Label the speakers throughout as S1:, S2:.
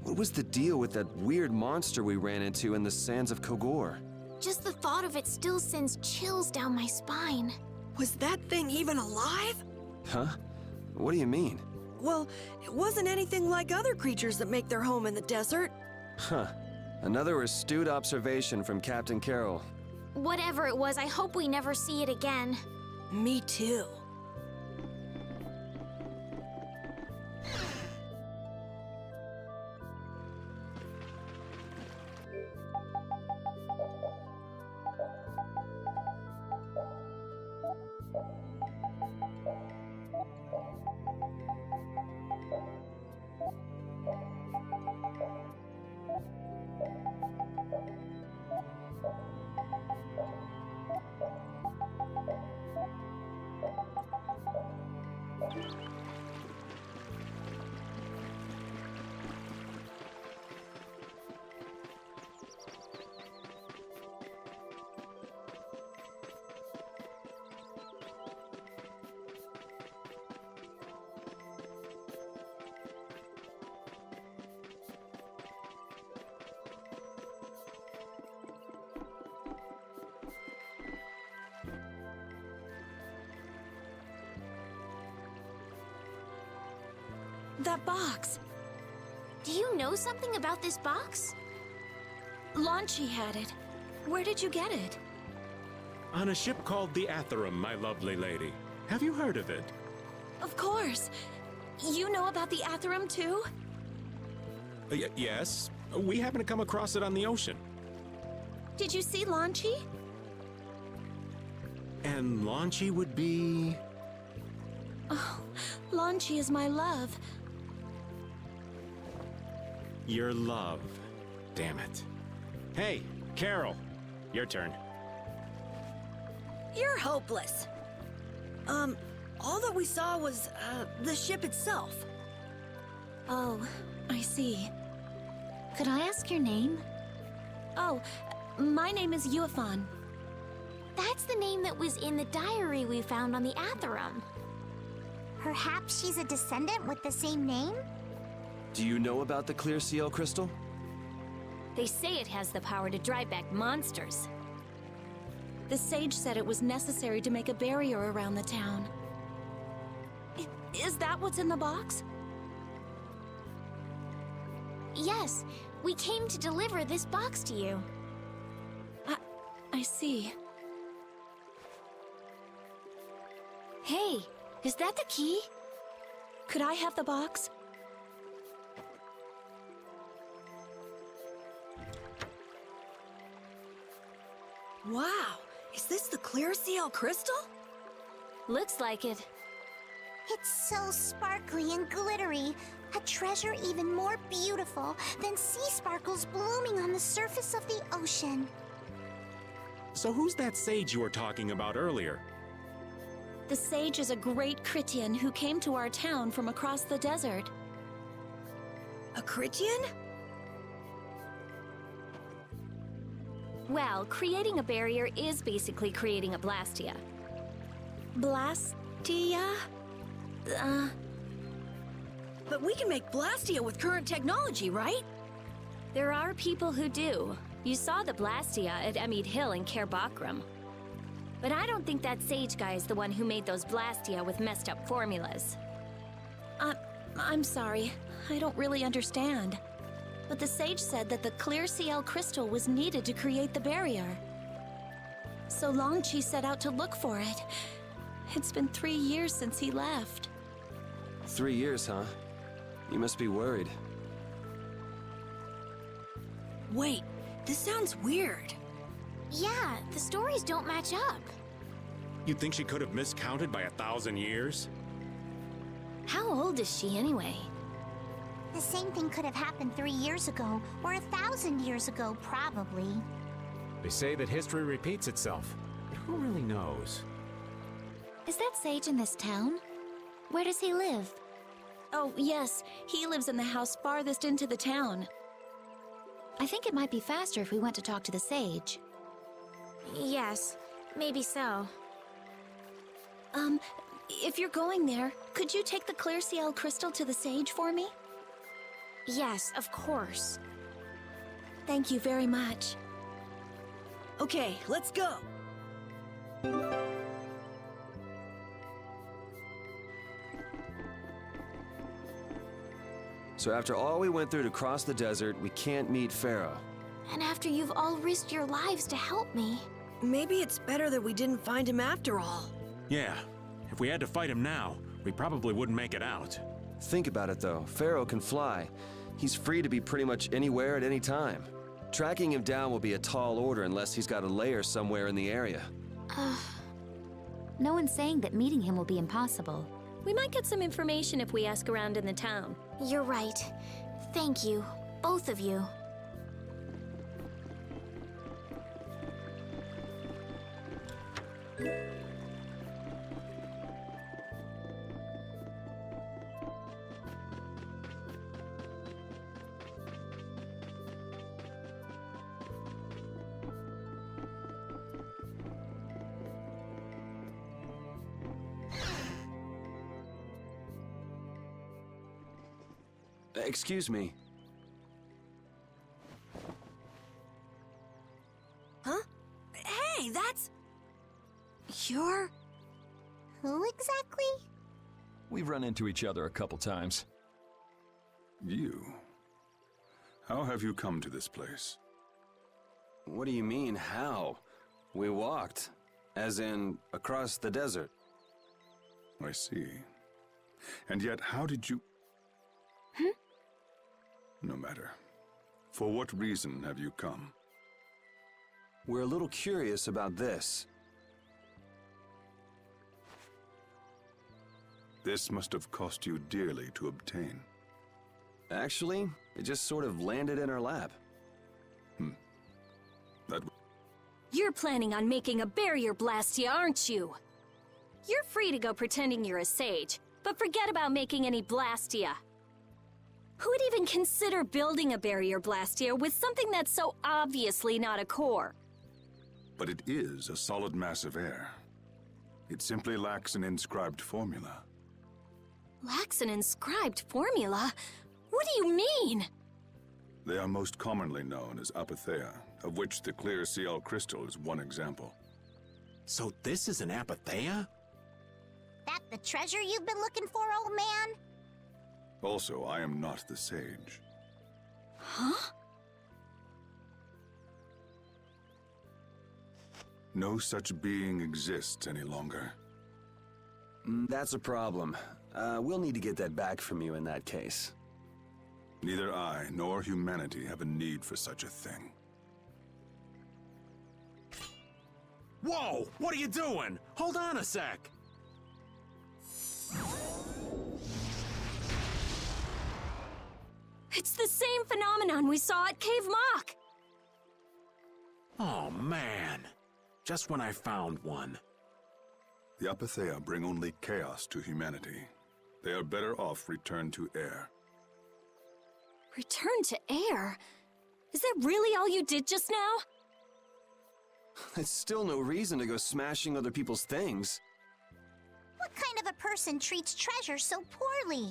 S1: What was the deal with that weird monster we ran into in the sands of Kogor?
S2: Just the thought of it still sends chills down my spine.
S3: Was that thing even alive?
S1: Huh? What do you mean?
S3: Well, it wasn't anything like other creatures that make their home in the desert.
S1: Huh. Another astute observation from Captain Carroll.
S2: Whatever it was, I hope we never see it again.
S3: Me too. That box.
S2: Do you know something about this box?
S3: Launchy had it. Where did you get it?
S4: On a ship called the Atherum, my lovely lady. Have you heard of it?
S3: Of course. You know about the Atherum too?
S4: Yes. We happened to come across it on the ocean.
S3: Did you see Launchy?
S4: And Launchy would be...
S3: Oh, Launchy is my love.
S4: your love. Damn it. Hey, Carol. Your turn.
S3: You're hopeless. All that we saw was, the ship itself. Oh, I see.
S2: Could I ask your name?
S3: Oh, my name is Yuafan.
S2: That's the name that was in the diary we found on the Atherum.
S5: Perhaps she's a descendant with the same name?
S1: Do you know about the clear seal crystal?
S2: They say it has the power to drive back monsters.
S3: The sage said it was necessary to make a barrier around the town. Is that what's in the box?
S2: Yes, we came to deliver this box to you.
S3: I see.
S2: Hey, is that the key?
S3: Could I have the box? Wow, is this the clear seal crystal?
S2: Looks like it.
S5: It's so sparkly and glittery. A treasure even more beautiful than sea sparkles blooming on the surface of the ocean.
S4: So who's that sage you were talking about earlier?
S3: The sage is a great Critian who came to our town from across the desert. A Critian?
S2: Well, creating a barrier is basically creating a Blastia.
S3: Blastia? But we can make Blastia with current technology, right?
S2: There are people who do. You saw the Blastia at Emmead Hill in Cair Bakram. But I don't think that sage guy is the one who made those Blastia with messed up formulas.
S3: I'm sorry. I don't really understand. But the sage said that the clear CL crystal was needed to create the barrier. So Longchi set out to look for it. It's been 3 years since he left.
S1: 3 years, huh? You must be worried.
S3: Wait, this sounds weird.
S2: Yeah, the stories don't match up.
S4: You'd think she could have miscounted by 1,000 years?
S2: How old is she anyway?
S5: The same thing could have happened 3 years ago, or 1,000 years ago, probably.
S6: They say that history repeats itself, but who really knows?
S2: Is that sage in this town? Where does he live?
S3: Oh, yes, he lives in the house farthest into the town.
S2: I think it might be faster if we went to talk to the sage. Yes, maybe so.
S3: If you're going there, could you take the clear CL crystal to the sage for me?
S2: Yes, of course.
S3: Thank you very much.
S7: Okay, let's go.
S1: So after all we went through to cross the desert, we can't meet Pharaoh.
S2: And after you've all risked your lives to help me.
S7: Maybe it's better that we didn't find him after all.
S4: Yeah, if we had to fight him now, we probably wouldn't make it out.
S1: Think about it though, Pharaoh can fly. He's free to be pretty much anywhere at any time. Tracking him down will be a tall order unless he's got a lair somewhere in the area.
S2: No one's saying that meeting him will be impossible. We might get some information if we ask around in the town. You're right. Thank you, both of you.
S1: Excuse me.
S7: Huh? Hey, that's... You're...
S5: Who exactly?
S8: We've run into each other a couple times.
S9: You? How have you come to this place?
S1: What do you mean, how? We walked. As in, across the desert.
S9: I see. And yet, how did you... No matter. For what reason have you come?
S1: We're a little curious about this.
S9: This must have cost you dearly to obtain.
S1: Actually, it just sort of landed in our lap.
S9: That...
S2: You're planning on making a barrier blastia, aren't you? You're free to go pretending you're a sage, but forget about making any blastia. Who would even consider building a barrier blastia with something that's so obviously not a core?
S9: But it is a solid mass of air. It simply lacks an inscribed formula.
S2: Lacks an inscribed formula? What do you mean?
S9: They are most commonly known as apatheia, of which the clear CL crystal is one example.
S4: So this is an apatheia?
S5: That the treasure you've been looking for, old man?
S9: Also, I am not the sage.
S2: Huh?
S9: No such being exists any longer.
S1: That's a problem. We'll need to get that back from you in that case.
S9: Neither I nor humanity have a need for such a thing.
S4: Whoa! What are you doing? Hold on a sec!
S2: It's the same phenomenon we saw at Cave Mock!
S4: Oh, man. Just when I found one.
S9: The apatheia bring only chaos to humanity. They are better off returned to air.
S2: Return to air? Is that really all you did just now?
S1: It's still no reason to go smashing other people's things.
S5: What kind of a person treats treasure so poorly?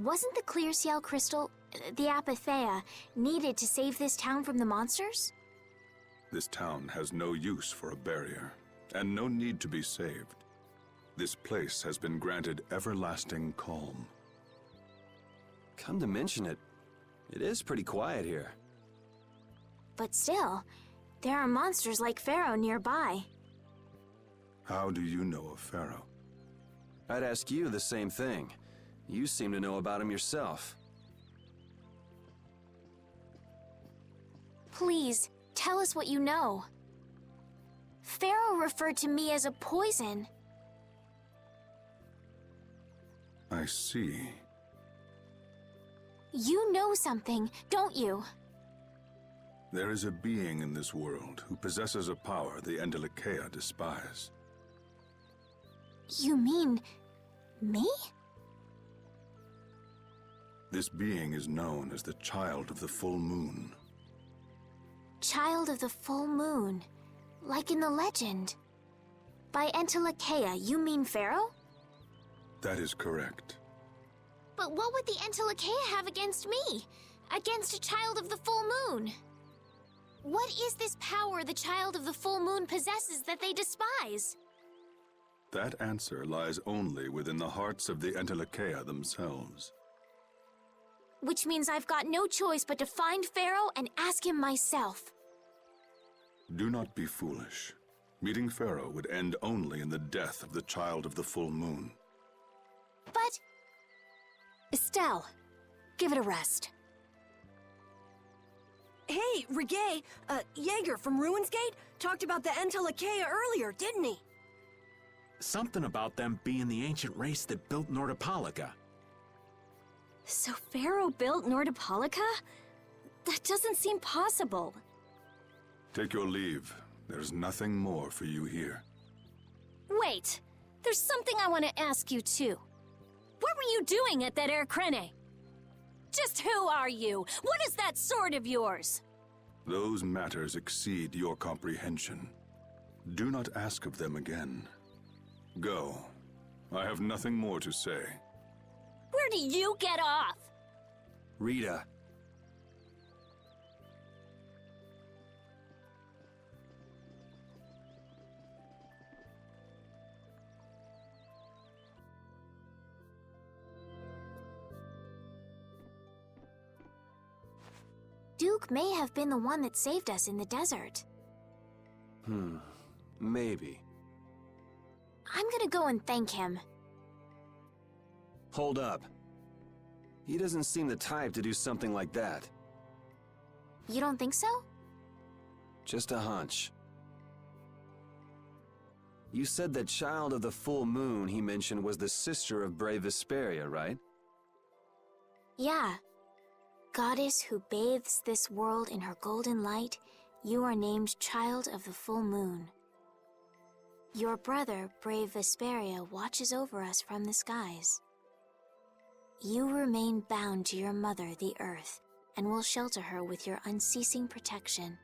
S2: Wasn't the clear CL crystal, the apatheia, needed to save this town from the monsters?
S9: This town has no use for a barrier, and no need to be saved. This place has been granted everlasting calm.
S1: Come to mention it, it is pretty quiet here.
S2: But still, there are monsters like Pharaoh nearby.
S9: How do you know of Pharaoh?
S1: I'd ask you the same thing. You seem to know about him yourself.
S2: Please, tell us what you know. Pharaoh referred to me as a poison.
S9: I see.
S2: You know something, don't you?
S9: There is a being in this world who possesses a power the Endelikeia despise.
S2: You mean... me?
S9: This being is known as the Child of the Full Moon.
S2: Child of the Full Moon, like in the legend. By Endelikeia, you mean Pharaoh?
S9: That is correct.
S5: But what would the Entelekea have against me? Against a child of the full moon? What is this power the child of the full moon possesses that they despise?
S9: That answer lies only within the hearts of the Entelekea themselves.
S5: Which means I've got no choice but to find Pharaoh and ask him myself.
S9: Do not be foolish. Meeting Pharaoh would end only in the death of the child of the full moon.
S5: But...
S2: Estelle, give it a rest.
S7: Hey, Reggae, Jaeger from Ruins Gate talked about the Entelekea earlier, didn't he?
S4: Something about them being the ancient race that built Nordopolica.
S2: So Pharaoh built Nordopolica? That doesn't seem possible.
S9: Take your leave. There's nothing more for you here.
S2: Wait, there's something I want to ask you too. What were you doing at that Air Krene? Just who are you? What is that sword of yours?
S9: Those matters exceed your comprehension. Do not ask of them again. Go. I have nothing more to say.
S2: Where do you get off?
S1: Rita.
S5: Duke may have been the one that saved us in the desert.
S1: Maybe.
S5: I'm gonna go and thank him.
S1: Hold up. He doesn't seem the type to do something like that.
S5: You don't think so?
S1: Just a hunch. You said that child of the full moon he mentioned was the sister of brave Vesperia, right?
S5: Yeah. Goddess who bathes this world in her golden light, you are named Child of the Full Moon. Your brother, brave Vesperia, watches over us from the skies. You remain bound to your mother, the Earth, and will shelter her with your unceasing protection.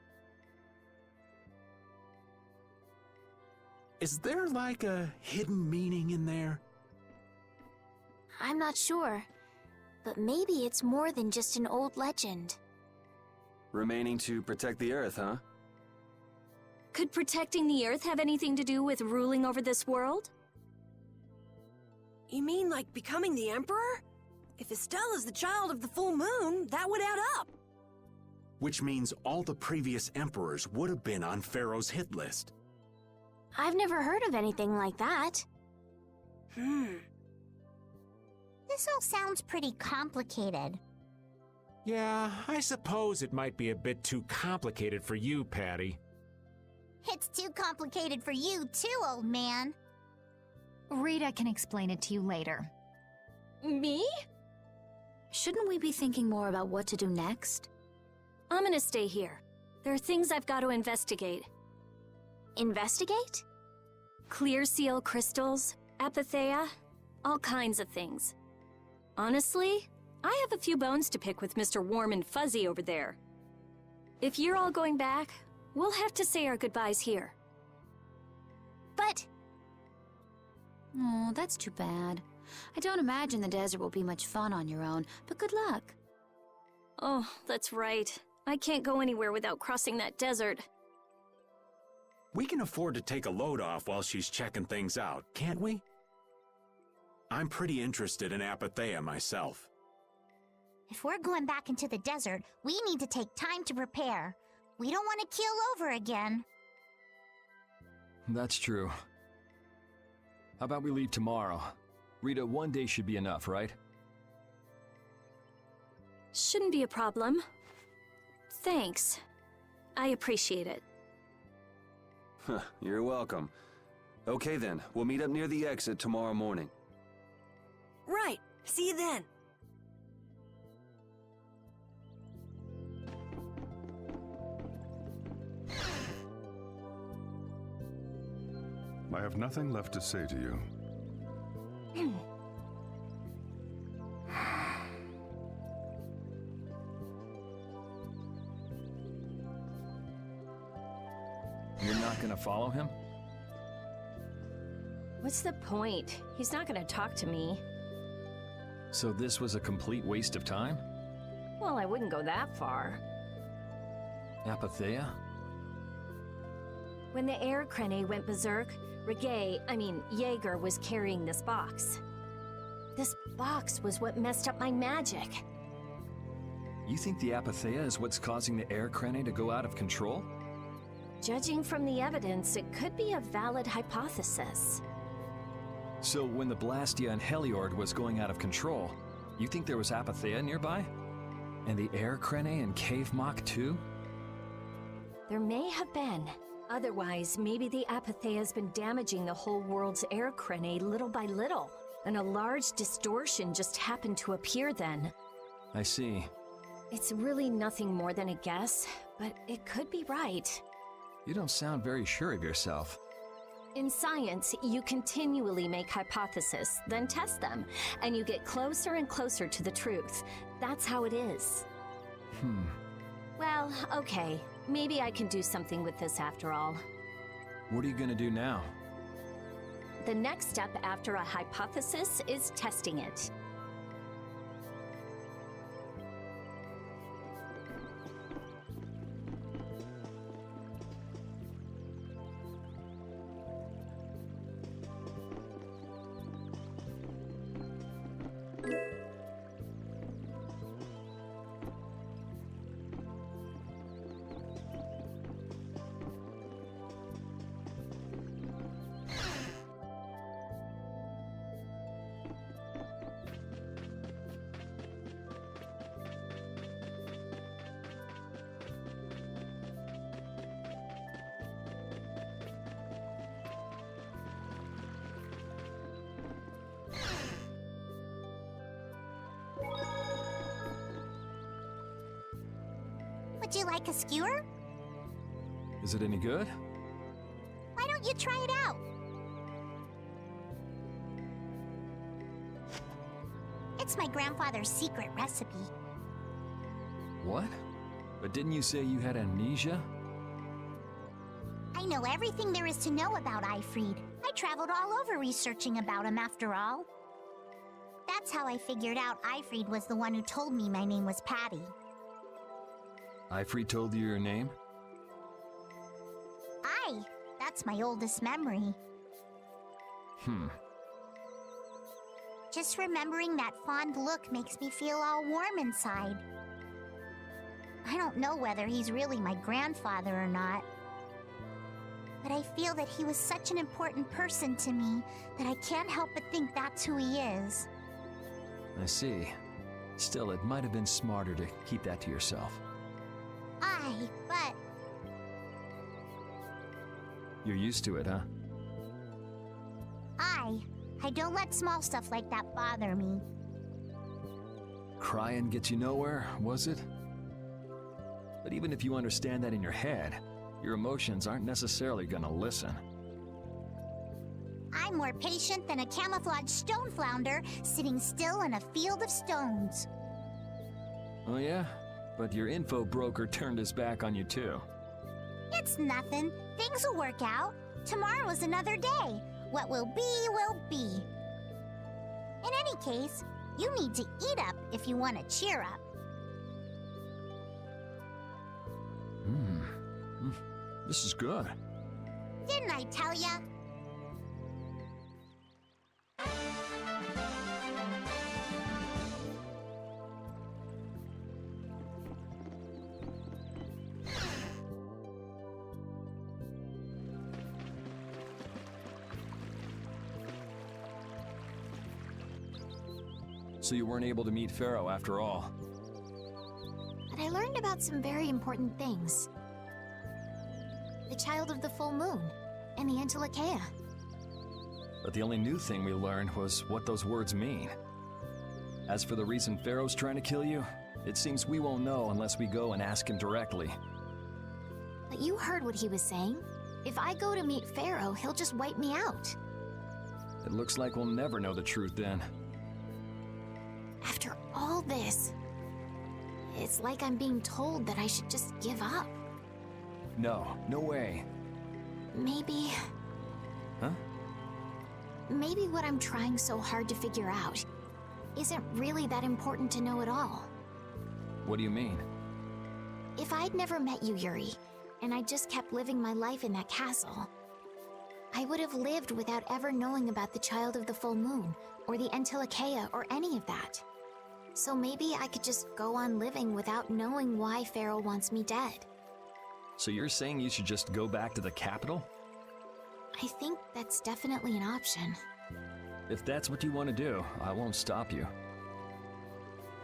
S4: Is there like a hidden meaning in there?
S5: I'm not sure, but maybe it's more than just an old legend.
S1: Remaining to protect the Earth, huh?
S2: Could protecting the Earth have anything to do with ruling over this world?
S7: You mean like becoming the Emperor? If Estelle is the child of the full moon, that would add up.
S4: Which means all the previous emperors would have been on Pharaoh's hit list.
S5: I've never heard of anything like that. This all sounds pretty complicated.
S4: Yeah, I suppose it might be a bit too complicated for you, Patty.
S5: It's too complicated for you too, old man.
S10: Rita can explain it to you later.
S2: Me?
S3: Shouldn't we be thinking more about what to do next?
S2: I'm gonna stay here. There are things I've got to investigate.
S5: Investigate?
S2: Clear seal crystals, apatheia, all kinds of things. Honestly, I have a few bones to pick with Mr. Warm and Fuzzy over there. If you're all going back, we'll have to say our goodbyes here.
S5: But...
S3: Oh, that's too bad. I don't imagine the desert will be much fun on your own, but good luck.
S2: Oh, that's right. I can't go anywhere without crossing that desert.
S4: We can afford to take a load off while she's checking things out, can't we? I'm pretty interested in apatheia myself.
S5: if we're going back into the desert, we need to take time to prepare. We don't want to keel over again.
S8: That's true. How about we leave tomorrow? Rita, one day should be enough, right?
S2: Shouldn't be a problem. Thanks. I appreciate it.
S1: You're welcome. Okay then, we'll meet up near the exit tomorrow morning.
S7: Right. See you then.
S9: I have nothing left to say to you.
S8: You're not gonna follow him?
S2: What's the point? He's not gonna talk to me.
S8: So this was a complete waste of time?
S2: Well, I wouldn't go that far.
S8: Apatheia?
S2: When the air crane went berserk, Jaeger was carrying this box. This box was what messed up my magic.
S8: You think the Apatheia is what's causing the air crane to go out of control?
S2: Judging from the evidence, it could be a valid hypothesis.
S8: So when the Blastia and Heliord was going out of control, you think there was Apatheia nearby? And the air crane and Cave Mock too?
S2: There may have been. Otherwise, maybe the Apatheia has been damaging the whole world's air crane little by little, and a large distortion just happened to appear then.
S8: I see.
S2: It's really nothing more than a guess, but it could be right.
S8: You don't sound very sure of yourself.
S2: In science, you continually make hypotheses, then test them, and you get closer and closer to the truth. That's how it is. Well, okay. Maybe I can do something with this after all.
S8: What are you gonna do now?
S2: The next step after a hypothesis is testing it.
S5: Would you like a skewer?
S8: Is it any good?
S5: Why don't you try it out? It's my grandfather's secret recipe.
S8: What? But didn't you say you had amnesia?
S5: I know everything there is to know about Eifried. I traveled all over researching about him after all. That's how I figured out Eifried was the one who told me my name was Patty.
S8: Eifried told you your name?
S5: That's my oldest memory. Just remembering that fond look makes me feel all warm inside. I don't know whether he's really my grandfather or not. But I feel that he was such an important person to me that I can't help but think that's who he is.
S8: I see. Still, it might have been smarter to keep that to yourself.
S5: But
S8: You're used to it, huh?
S5: I don't let small stuff like that bother me.
S8: Crying gets you nowhere, was it? But even if you understand that in your head, your emotions aren't necessarily gonna listen.
S5: I'm more patient than a camouflaged stone flounder sitting still in a field of stones.
S8: Oh yeah? But your info broker turned his back on you too.
S5: It's nothing. Things will work out. Tomorrow is another day. What will be, will be. In any case, you need to eat up if you want to cheer up.
S8: This is good.
S5: Didn't I tell ya?
S8: So you weren't able to meet Pharaoh after all.
S3: But I learned about some very important things. The child of the full moon, and the Entelekea.
S8: But the only new thing we learned was what those words mean. As for the reason Pharaoh's trying to kill you, it seems we won't know unless we go and ask him directly.
S3: But you heard what he was saying. If I go to meet Pharaoh, he'll just wipe me out.
S8: It looks like we'll never know the truth then.
S3: After all this, it's like I'm being told that I should just give up.
S8: No, no way.
S3: Maybe...
S8: Huh?
S3: Maybe what I'm trying so hard to figure out
S10: isn't really that important to know at all.
S8: What do you mean?
S10: If I'd never met you, Yuri, and I just kept living my life in that castle, I would have lived without ever knowing about the Child of the Full Moon, or the Antilochea, or any of that. So maybe I could just go on living without knowing why Pharaoh wants me dead.
S8: So you're saying you should just go back to the capital?
S10: I think that's definitely an option.
S8: If that's what you want to do, I won't stop you.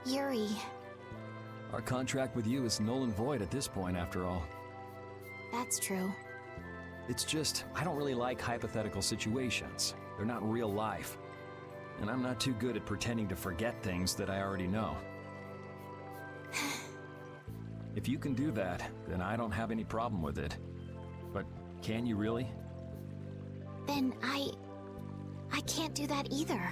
S10: Yuri,
S8: Our contract with you is null and void at this point, after all.
S10: that's true.
S8: It's just, I don't really like hypothetical situations. They're not real life. And I'm not too good at pretending to forget things that I already know. If you can do that, then I don't have any problem with it. But can you really?
S10: Then I can't do that either.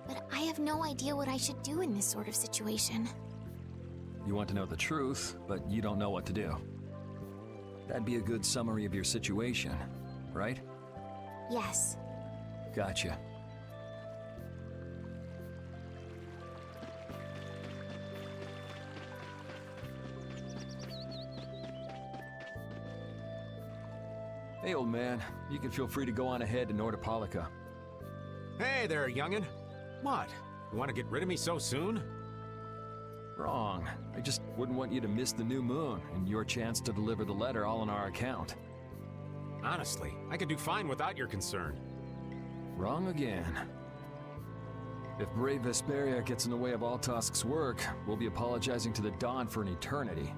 S10: But I have no idea what I should do in this sort of situation.
S8: You want to know the truth, but you don't know what to do. That'd be a good summary of your situation, right?
S10: Yes.
S8: Gotcha. Hey, old man. You can feel free to go on ahead to Nordopolica.
S6: Hey there, youngin'. What? You want to get rid of me so soon?
S8: Wrong. I just wouldn't want you to miss the new moon and your chance to deliver the letter all on our account.
S6: Honestly, I could do fine without your concern.
S8: Wrong again. If brave Vesperia gets in the way of Altosk's work, we'll be apologizing to the Dawn for an eternity.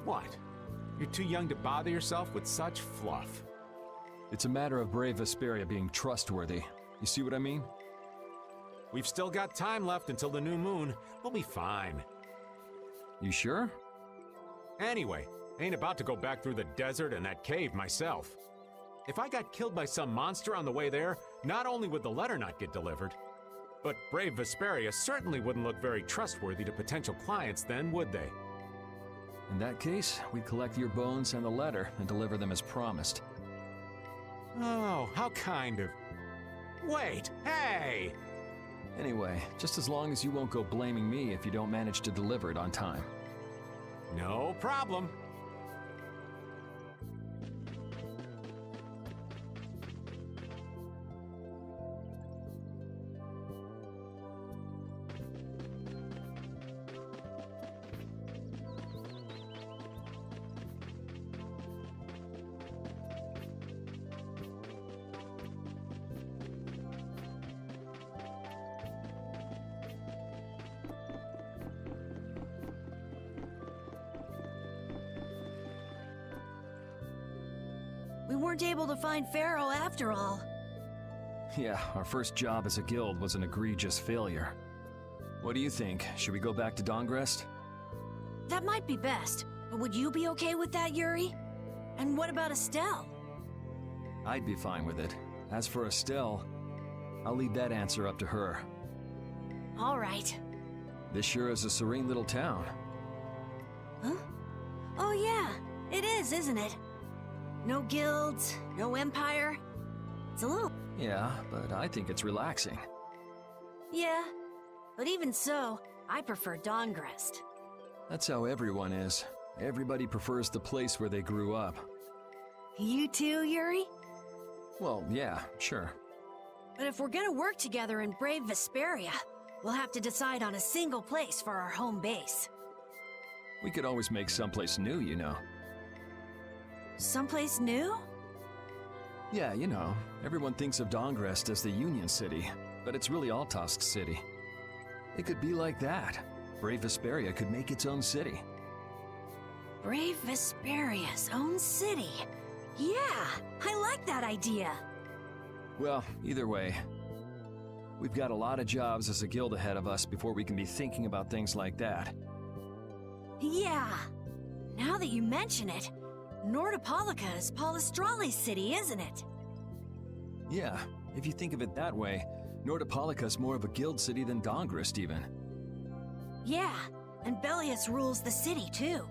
S6: What? You're too young to bother yourself with such fluff.
S8: It's a matter of brave Vesperia being trustworthy. You see what I mean?
S6: We've still got time left until the new moon. We'll be fine.
S8: You sure?
S6: Anyway, ain't about to go back through the desert and that cave myself. If I got killed by some monster on the way there, not only would the letter not get delivered, but brave Vesperia certainly wouldn't look very trustworthy to potential clients then, would they?
S8: In that case, we'd collect your bones and the letter and deliver them as promised.
S6: Oh, how kind of... Wait, hey!
S8: Anyway, just as long as you won't go blaming me if you don't manage to deliver it on time.
S6: No problem.
S7: We weren't able to find Pharaoh after all.
S8: Yeah, our first job as a guild was an egregious failure. What do you think? Should we go back to Dongrest?
S7: That might be best, but would you be okay with that, Yuri? And what about Estelle?
S8: I'd be fine with it. As for Estelle, I'll leave that answer up to her.
S7: All right.
S8: This sure is a serene little town.
S7: Huh? Oh yeah, it is, isn't it? No guilds, no empire. It's a little...
S8: Yeah, but I think it's relaxing.
S7: Yeah, but even so, I prefer Dongrest.
S8: That's how everyone is. Everybody prefers the place where they grew up.
S7: You too, Yuri?
S8: Well, yeah, sure.
S7: But if we're gonna work together in brave Vesperia, we'll have to decide on a single place for our home base.
S8: We could always make someplace new, you know.
S7: Someplace new?
S8: Yeah, you know, everyone thinks of Dongrest as the Union City, but it's really Altosk City. It could be like that. Brave Vesperia could make its own city.
S7: Brave Vesperia's own city. Yeah, I like that idea.
S8: Well, either way, we've got a lot of jobs as a guild ahead of us before we can be thinking about things like that.
S7: Yeah. Now that you mention it, Nordopolica is Palestrale's city, isn't it?
S8: Yeah, if you think of it that way, Nordopolica's more of a guild city than Dongrest even.
S7: Yeah, and Bellius rules the city too.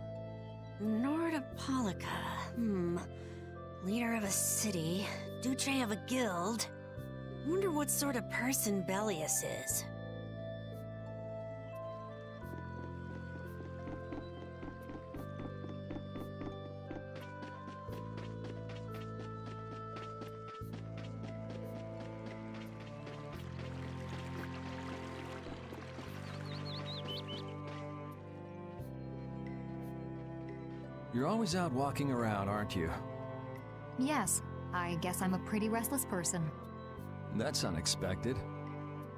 S7: Nordopolica, Leader of a city, Duce of a guild. Wonder what sort of person Bellius is.
S8: You're always out walking around, aren't you?
S11: Yes, I guess I'm a pretty restless person.
S8: That's unexpected.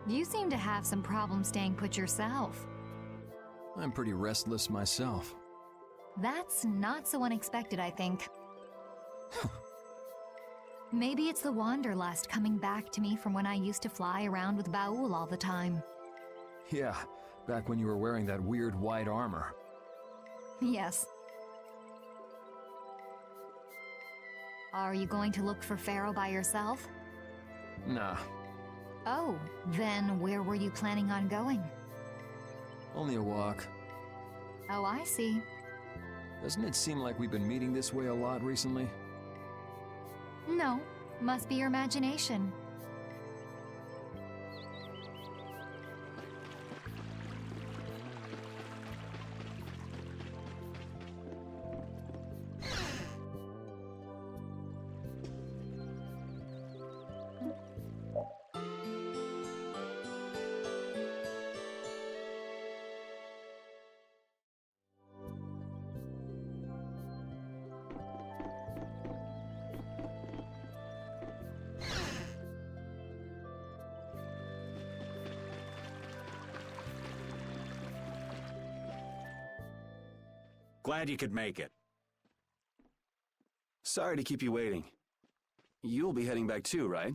S11: You seem to have some problems staying put yourself.
S8: I'm pretty restless myself.
S11: That's not so unexpected, I think. Maybe it's the wanderlust coming back to me from when I used to fly around with Baul all the time.
S8: Yeah, back when you were wearing that weird white armor.
S11: Yes. Are you going to look for Pharaoh by yourself?
S8: Nah,
S11: Oh, then where were you planning on going?
S8: only a walk.
S11: Oh, I see.
S8: Doesn't it seem like we've been meeting this way a lot recently?
S11: No, must be your imagination.
S4: Glad you could make it.
S1: Sorry to keep you waiting. You'll be heading back too, right?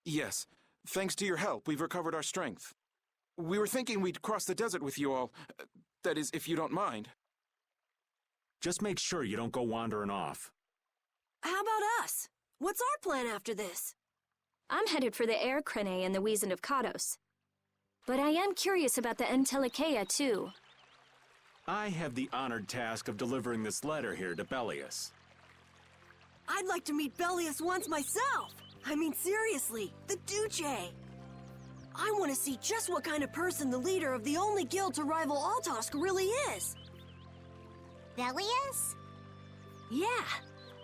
S12: Yes. Thanks to your help, we've recovered our strength. We were thinking we'd cross the desert with you all. That is, if you don't mind.
S4: Just make sure you don't go wandering off.
S7: How about us? What's our plan after this?
S2: I'm headed for the Air Crene and the Wizened of Kados. But I am curious about the Entelikeia, too.
S4: I have the honored task of delivering this letter here to Bellius.
S7: I'd like to meet Bellius once myself! I mean, seriously, the Duce! I want to see just what kind of person the leader of the only guild to rival Altosk really is!
S10: Bellius?
S7: Yeah,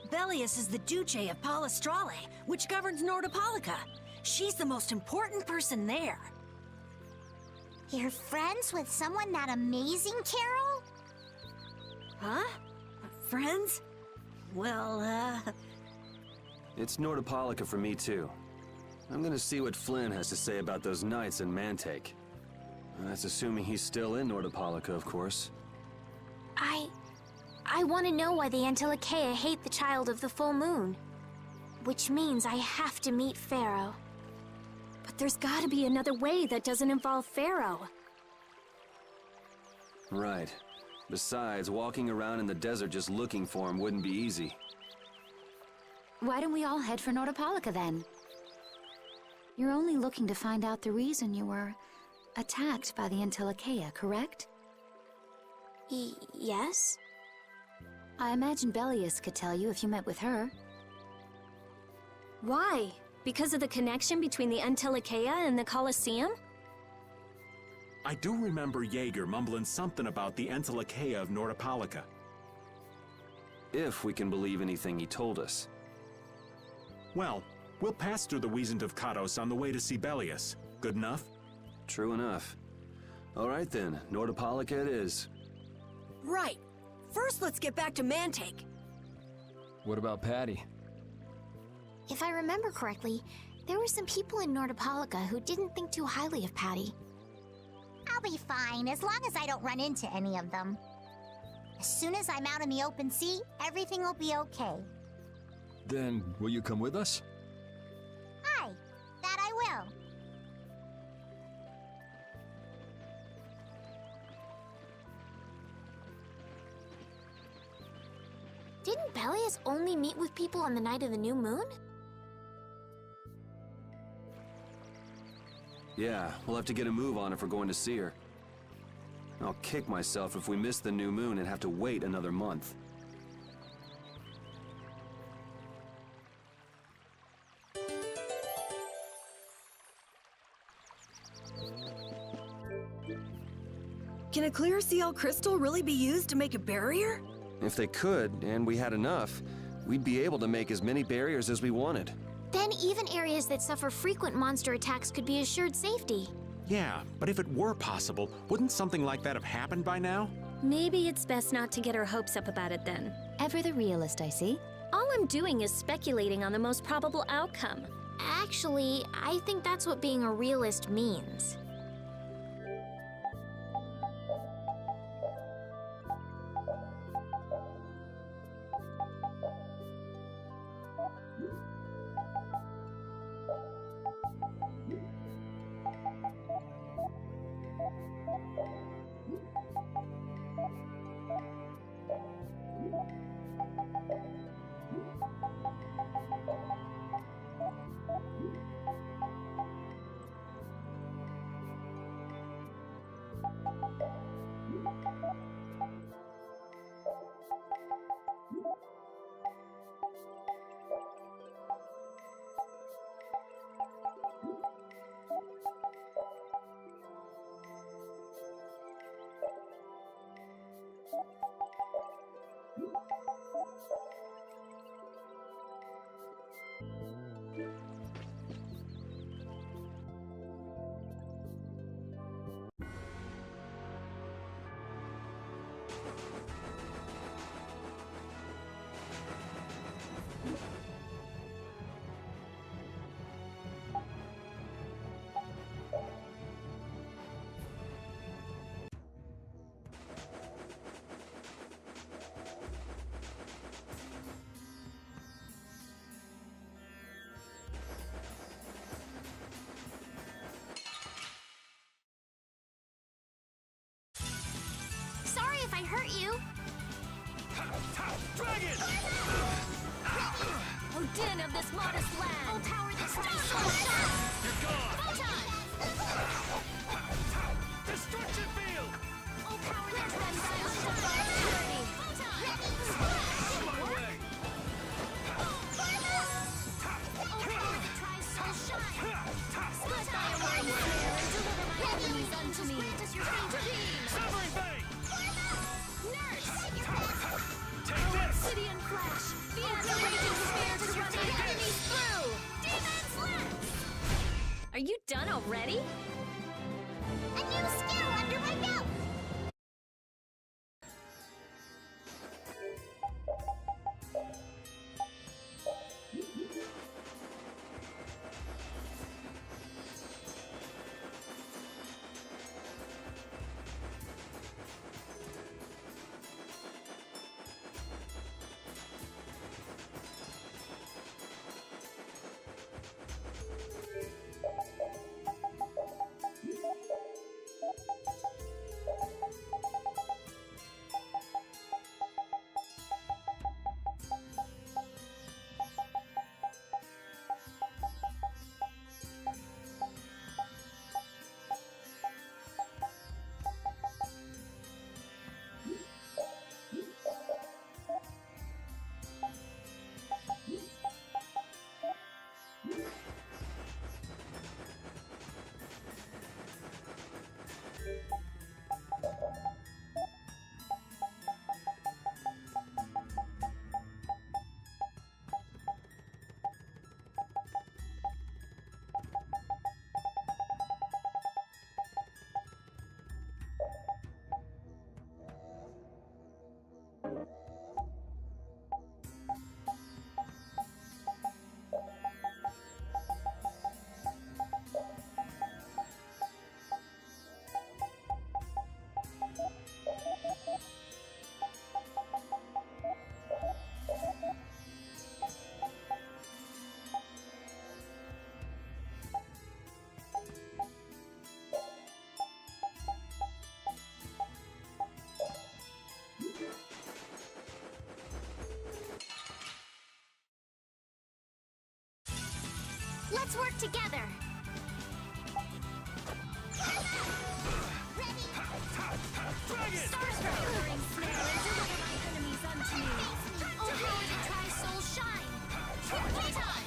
S7: Bellius is the Duce of Palestrale, which governs Nordopolica. She's the most important person there.
S10: You're friends with someone that amazing, Carol?
S7: Huh? Friends? Well,
S1: It's Nordopolica for me too. I'm gonna see what Flynn has to say about those knights in Mantake. That's assuming he's still in Nordopolica, of course.
S5: I want to know why the Entelikeia hate the child of the full moon. Which means I have to meet Pharaoh.
S2: But there's gotta be another way that doesn't involve Pharaoh.
S1: Right. Besides, walking around in the desert just looking for him wouldn't be easy.
S3: Why don't we all head for Nordopolica then? You're only looking to find out the reason you were attacked by the Entelikeia, correct?
S5: Yes?
S3: I imagine Bellius could tell you if you met with her.
S2: Why? Because of the connection between the Entelikeia and the Colosseum?
S4: I do remember Jaeger mumbling something about the Entelikeia of Nordopolica.
S1: If we can believe anything he told us.
S4: Well, we'll pass through the Wizened of Kados on the way to see Bellius. Good enough?
S1: True enough. Alright then, Nordopolica it is.
S7: right. First, let's get back to Mantake.
S8: What about Patty?
S10: If I remember correctly, there were some people in Nordopolica who didn't think too highly of Patty.
S5: I'll be fine, as long as I don't run into any of them. As soon as I'm out in the open sea, everything will be okay.
S8: Then, will you come with us?
S5: Aye, that I will. Didn't Bellius only meet with people on the night of the new moon?
S1: Yeah, we'll have to get a move on if we're going to see her. I'll kick myself if we miss the new moon and have to wait another month.
S7: Can a clear CL crystal really be used to make a barrier?
S1: If they could, and we had enough, we'd be able to make as many barriers as we wanted.
S5: Then even areas that suffer frequent monster attacks could be assured safety.
S4: Yeah, but if it were possible, wouldn't something like that have happened by now?
S2: Maybe it's best not to get our hopes up about it then.
S11: Ever the realist, I see.
S2: All I'm doing is speculating on the most probable outcome.
S5: Actually, I think that's what being a realist means. Sorry if I hurt you.
S8: Dragon!
S2: O din of this modest land!
S5: Oh, power that strikes so shine!
S8: You're gone!
S5: Photon!
S8: Destruction field!
S5: Oh, power that strikes so shine! Photon!
S8: On my way!
S5: Oh, power that tries so shine!
S2: Split thy almighty spear and deliver my enemies unto me!
S5: Grant us your favor!
S8: Severing Bay!
S5: Nurse!
S8: Take this!
S2: Obsidian flash! Fiat the raging spear to run my enemies through!
S5: Demon's lance!
S2: Are you done already?
S5: A new skill under my belt! Let's work together! Ready? Starstruck!
S2: Ring snare and deliver my enemies unto me!
S5: Oh, power that tries soul shine! Photon!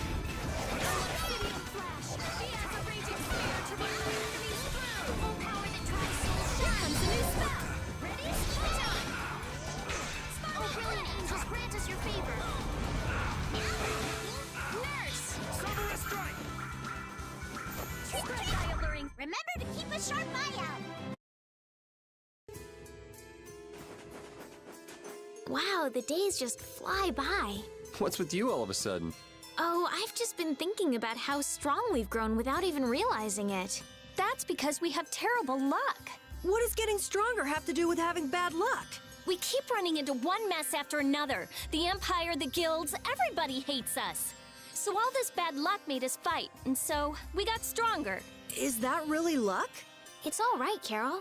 S2: Obsidian flash! Fiat the raging spear to run my enemies through!
S5: Oh, power that tries soul shine!
S2: Comes a new spell!
S5: Wow, the days just fly by.
S1: What's with you all of a sudden?
S5: Oh, I've just been thinking about how strong we've grown without even realizing it.
S2: That's because we have terrible luck.
S7: What does getting stronger have to do with having bad luck?
S2: We keep running into one mess after another. The Empire, the guilds, everybody hates us. So all this bad luck made us fight, and so we got stronger.
S7: Is that really luck?
S5: It's all right, Carol.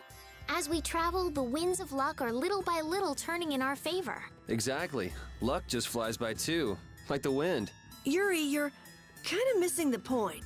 S5: As we travel, the winds of luck are little by little turning in our favor.
S1: Exactly. Luck just flies by too, like the wind.
S7: Yuri, you're kind of missing the point.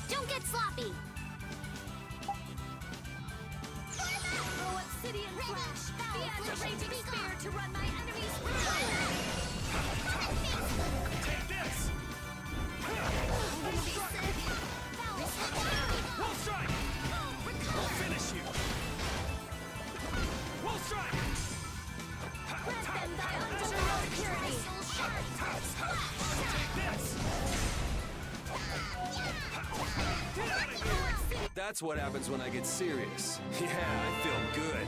S5: Don't get sloppy!
S2: Oh, obsidian flash! The raging spear to run my enemies through!
S13: Take this! Wall strike! I'll finish you! Wall strike!
S2: Grant them thy unparalleled purity!
S13: Take this!
S1: That's what happens when I get serious. Yeah, I feel good.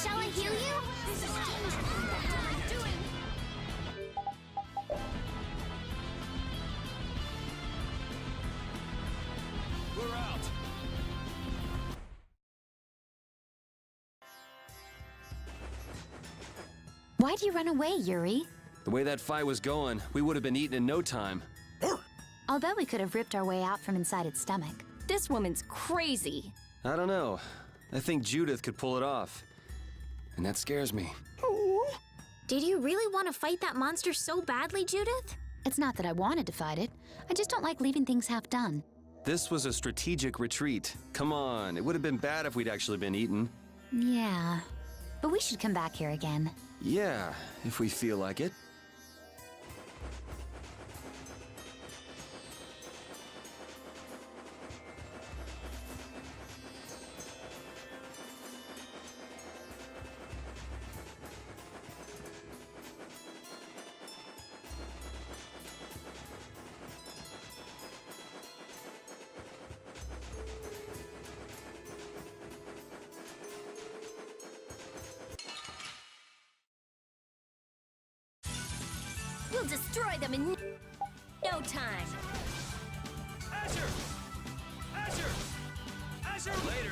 S5: Shall I heal you? This is dangerous. What the hell am I doing?
S13: We're out!
S11: Why'd you run away, Yuri?
S1: The way that fight was going, we would have been eaten in no time.
S11: Although we could have ripped our way out from inside its stomach.
S2: This woman's crazy.
S1: I don't know. I think Judith could pull it off. And that scares me.
S5: Did you really want to fight that monster so badly, Judith?
S11: It's not that I wanted to fight it. I just don't like leaving things half done.
S1: This was a strategic retreat. Come on, it would have been bad if we'd actually been eaten.
S11: Yeah. But we should come back here again.
S1: Yeah, if we feel like it.
S2: We'll destroy them in no time.
S13: Azure! Azure! Azure! Later!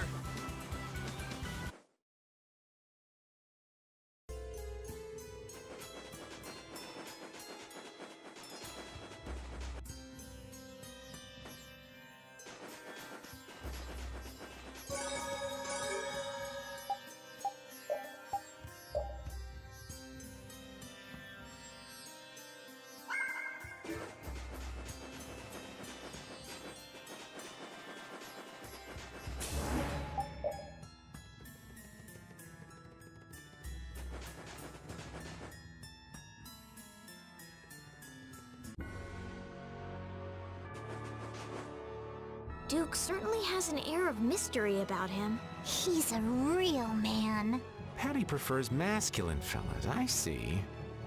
S5: Duke certainly has an air of mystery about him.
S10: He's a real man.
S6: Patty prefers masculine fellas, I see.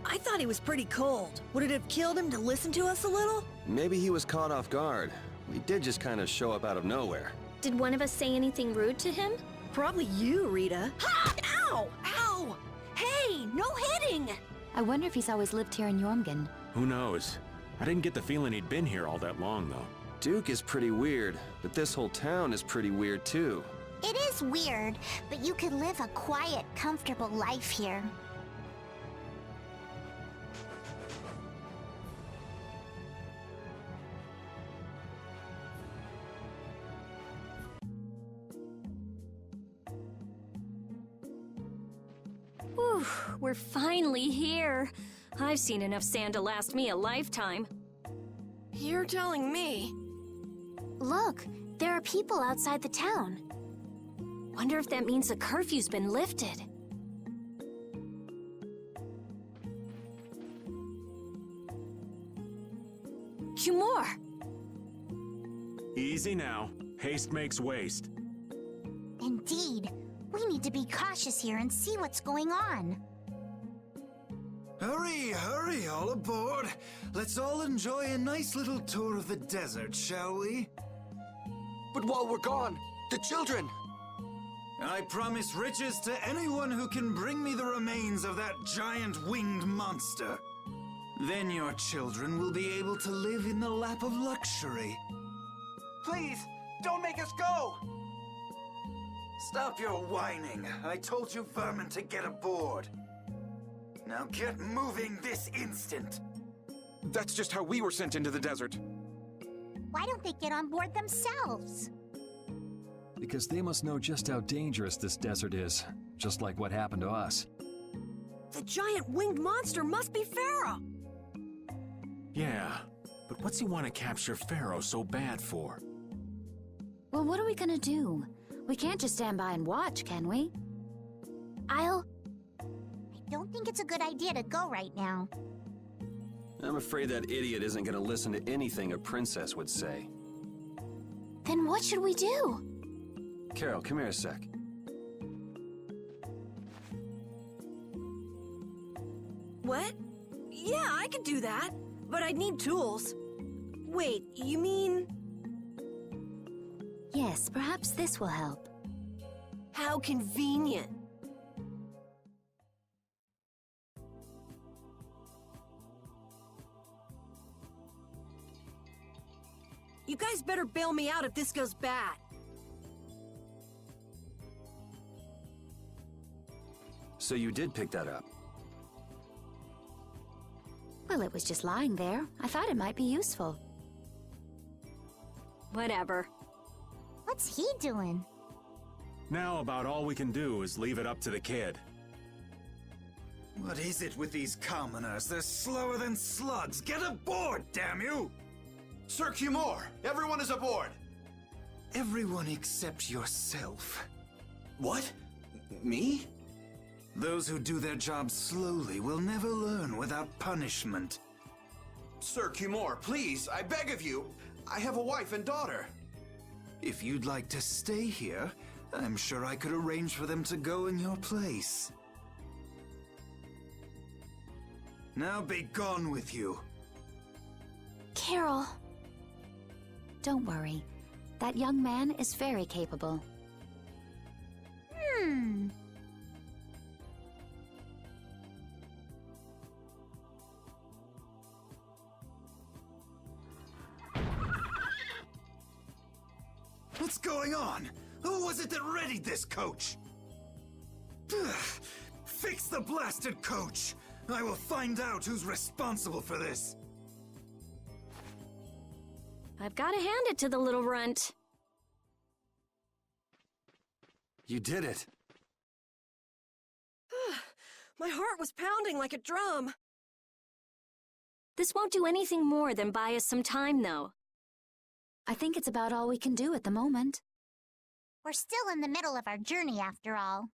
S7: I thought he was pretty cold. Would it have killed him to listen to us a little?
S1: Maybe he was caught off guard. He did just kind of show up out of nowhere.
S2: Did one of us say anything rude to him?
S7: Probably you, Rita. Ha! Ow! Ow! Hey, no hitting!
S11: I wonder if he's always lived here in Jormungand.
S6: Who knows? I didn't get the feeling he'd been here all that long, though.
S1: Duke is pretty weird, but this whole town is pretty weird too.
S10: It is weird, but you could live a quiet, comfortable life here.
S2: Whew, we're finally here. I've seen enough sand to last me a lifetime.
S7: You're telling me.
S5: Look, there are people outside the town.
S2: Wonder if that means the curfew's been lifted. Cumore!
S4: Easy now. Haste makes waste.
S10: Indeed. We need to be cautious here and see what's going on.
S14: Hurry, hurry, all aboard. Let's all enjoy a nice little tour of the desert, shall we?
S12: But while we're gone, the children!
S14: I promise riches to anyone who can bring me the remains of that giant winged monster. Then your children will be able to live in the lap of luxury.
S15: Please, don't make us go!
S14: Stop your whining. I told you vermin to get aboard. Now get moving this instant.
S12: That's just how we were sent into the desert.
S10: Why don't they get on board themselves?
S8: Because they must know just how dangerous this desert is, just like what happened to us.
S7: The giant winged monster must be Pharaoh!
S4: Yeah, but what's he want to capture Pharaoh so bad for?
S11: Well, what are we gonna do? We can't just stand by and watch, can we?
S10: I don't think it's a good idea to go right now.
S1: I'm afraid that idiot isn't going to listen to anything a princess would say.
S5: Then what should we do?
S1: Carol, come here a sec.
S7: What? Yeah, I could do that. But I'd need tools. Wait, you mean...
S11: Yes, perhaps this will help.
S7: How convenient. You guys better bail me out if this goes bad.
S1: So you did pick that up?
S11: Well, it was just lying there. I thought it might be useful.
S2: Whatever.
S10: What's he doing?
S4: Now about all we can do is leave it up to the kid.
S14: What is it with these commoners? They're slower than slugs. Get aboard, damn you!
S15: Sir Cumore, everyone is aboard!
S14: Everyone except yourself.
S15: What? Me?
S14: Those who do their jobs slowly will never learn without punishment.
S15: Sir Cumore, please, I beg of you. I have a wife and daughter.
S14: If you'd like to stay here, I'm sure I could arrange for them to go in your place. Now be gone with you.
S5: Carol.
S11: Don't worry. That young man is very capable.
S14: What's going on? Who was it that readied this coach? Fix the blasted coach! I will find out who's responsible for this.
S2: I've got to hand it to the little runt.
S1: You did it.
S7: My heart was pounding like a drum.
S2: This won't do anything more than buy us some time, though.
S3: I think it's about all we can do at the moment.
S10: We're still in the middle of our journey, after all.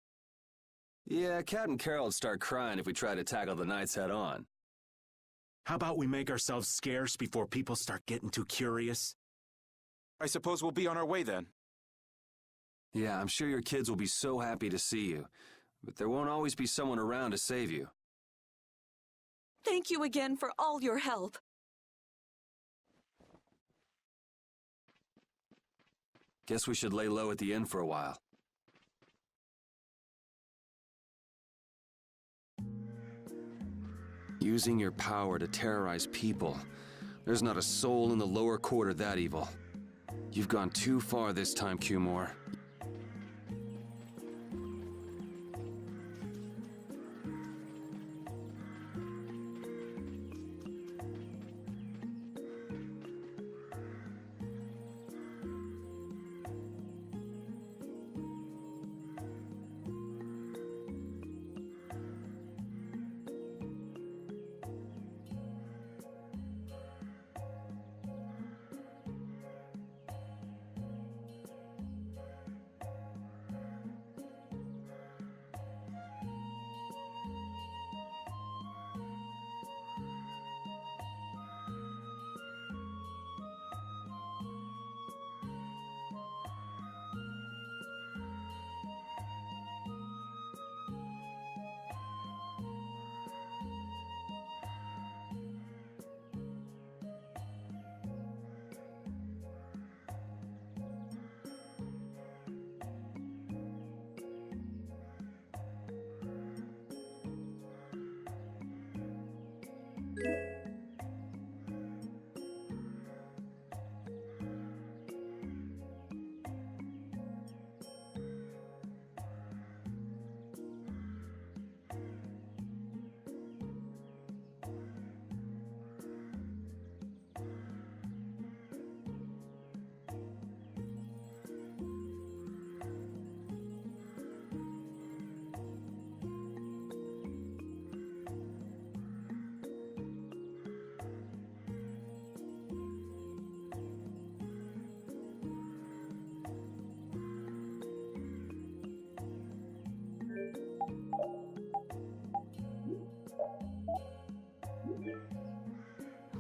S1: Yeah, Cat and Carol would start crying if we tried to tackle the knights head on.
S4: How about we make ourselves scarce before people start getting too curious?
S12: I suppose we'll be on our way then.
S1: Yeah, I'm sure your kids will be so happy to see you, but there won't always be someone around to save you.
S7: Thank you again for all your help.
S1: Guess we should lay low at the inn for a while. Using your power to terrorize people. There's not a soul in the lower quarter that evil. You've gone too far this time, Cumore.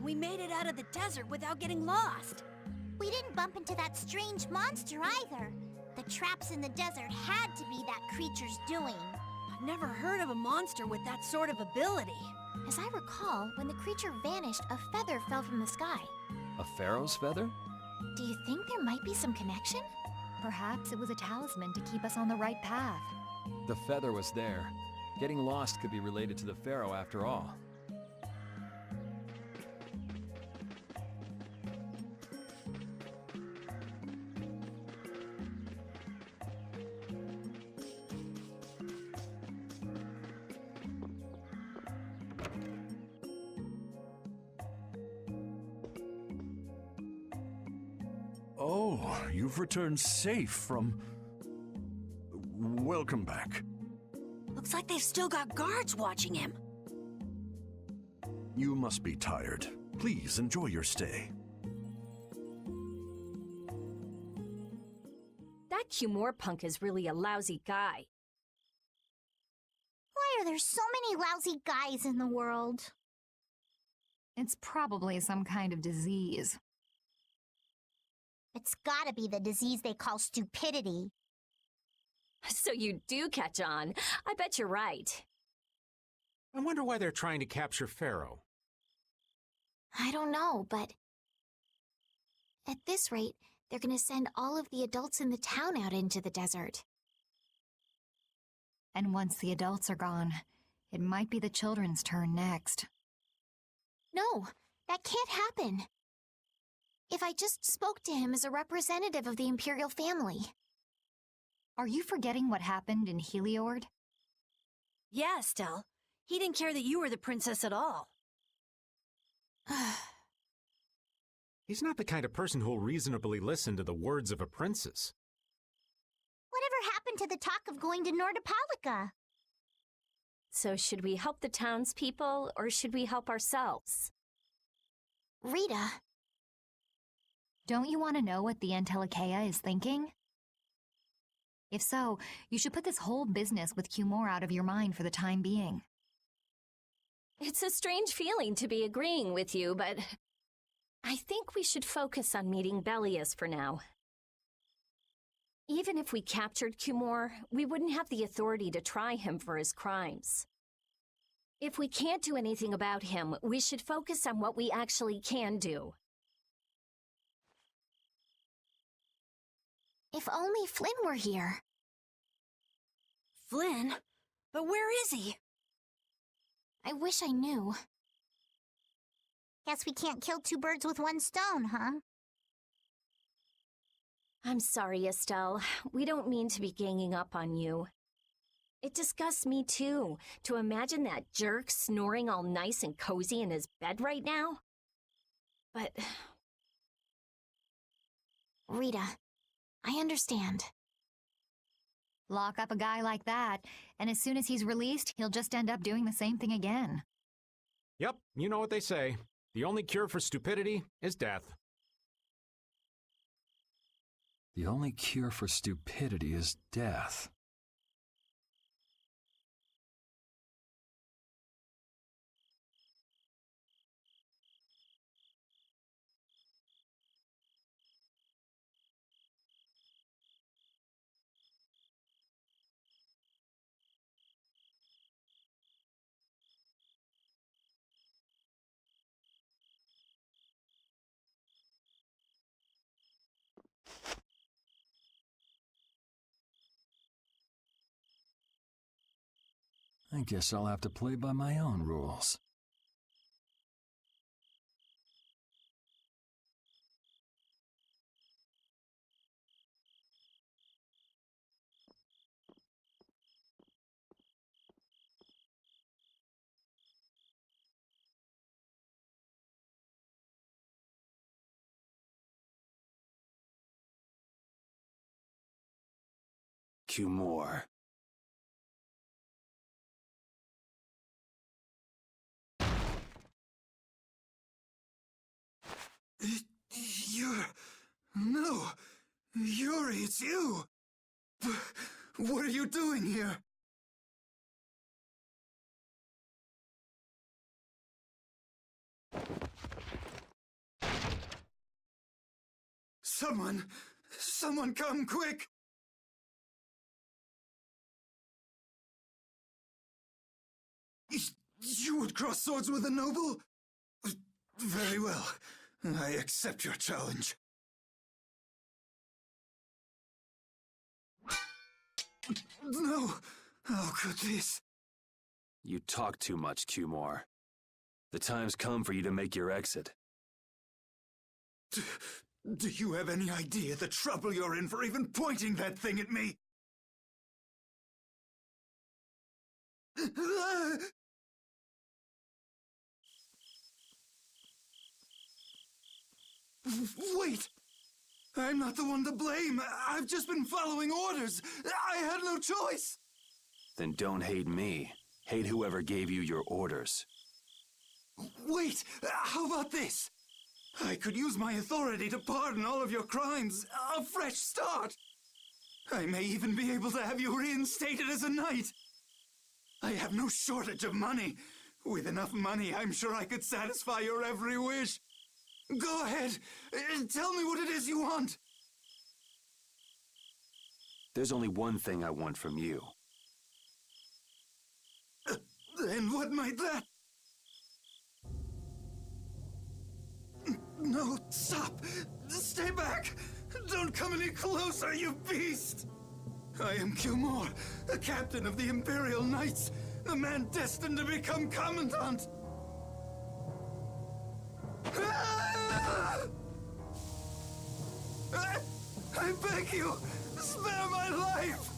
S3: We made it out of the desert without getting lost.
S10: We didn't bump into that strange monster either. The traps in the desert had to be that creature's doing.
S3: I've never heard of a monster with that sort of ability.
S10: As I recall, when the creature vanished, a feather fell from the sky.
S8: A pharaoh's feather?
S10: Do you think there might be some connection?
S11: Perhaps it was a talisman to keep us on the right path.
S8: The feather was there. Getting lost could be related to the pharaoh after all.
S16: Oh, you've returned safe from... Welcome back.
S3: Looks like they've still got guards watching him.
S16: You must be tired. Please enjoy your stay.
S2: That Cumore punk is really a lousy guy.
S10: Why are there so many lousy guys in the world?
S11: It's probably some kind of disease.
S10: It's gotta be the disease they call stupidity.
S2: So you do catch on. I bet you're right.
S6: I wonder why they're trying to capture Pharaoh.
S10: I don't know, but at this rate, they're gonna send all of the adults in the town out into the desert.
S11: And once the adults are gone, it might be the children's turn next.
S10: No, that can't happen. If I just spoke to him as a representative of the Imperial family.
S11: Are you forgetting what happened in Heliord?
S7: Yeah, Estelle. He didn't care that you were the princess at all.
S6: He's not the kind of person who'll reasonably listen to the words of a princess.
S10: Whatever happened to the talk of going to Nordopolica?
S2: So should we help the townspeople, or should we help ourselves?
S10: Rita.
S11: Don't you want to know what the Entelekea is thinking? If so, you should put this whole business with Cumore out of your mind for the time being.
S2: It's a strange feeling to be agreeing with you, but I think we should focus on meeting Belias for now. Even if we captured Cumore, we wouldn't have the authority to try him for his crimes. If we can't do anything about him, we should focus on what we actually can do.
S10: If only Flynn were here.
S7: Flynn? But where is he?
S10: I wish I knew.
S5: Guess we can't kill two birds with one stone, huh?
S2: I'm sorry, Estelle. We don't mean to be ganging up on you. It disgusts me, too, to imagine that jerk snoring all nice and cozy in his bed right now. But...
S10: Rita, I understand.
S11: Lock up a guy like that, and as soon as he's released, he'll just end up doing the same thing again.
S6: Yep, you know what they say. The only cure for stupidity is death.
S8: The only cure for stupidity is death. I guess I'll have to play by my own rules.
S1: Cumore.
S14: No! Yuri, it's you! What are you doing here? Someone come quick! You would cross swords with a noble? Very well. I accept your challenge. No! How could this?
S1: You talk too much, Cumore. The time's come for you to make your exit.
S14: Do you have any idea the trouble you're in for even pointing that thing at me? Wait! I'm not the one to blame. I've just been following orders. I had no choice.
S1: Then don't hate me. Hate whoever gave you your orders.
S14: Wait! How about this? I could use my authority to pardon all of your crimes. A fresh start. I may even be able to have you reinstated as a knight. I have no shortage of money. With enough money, I'm sure I could satisfy your every wish. Go ahead. Tell me what it is you want.
S1: There's only one thing I want from you.
S14: And what might that... No, stop! Stay back! Don't come any closer, you beast! I am Cumore, a captain of the Imperial Knights, the man destined to become Commandant! beg you, spare my life!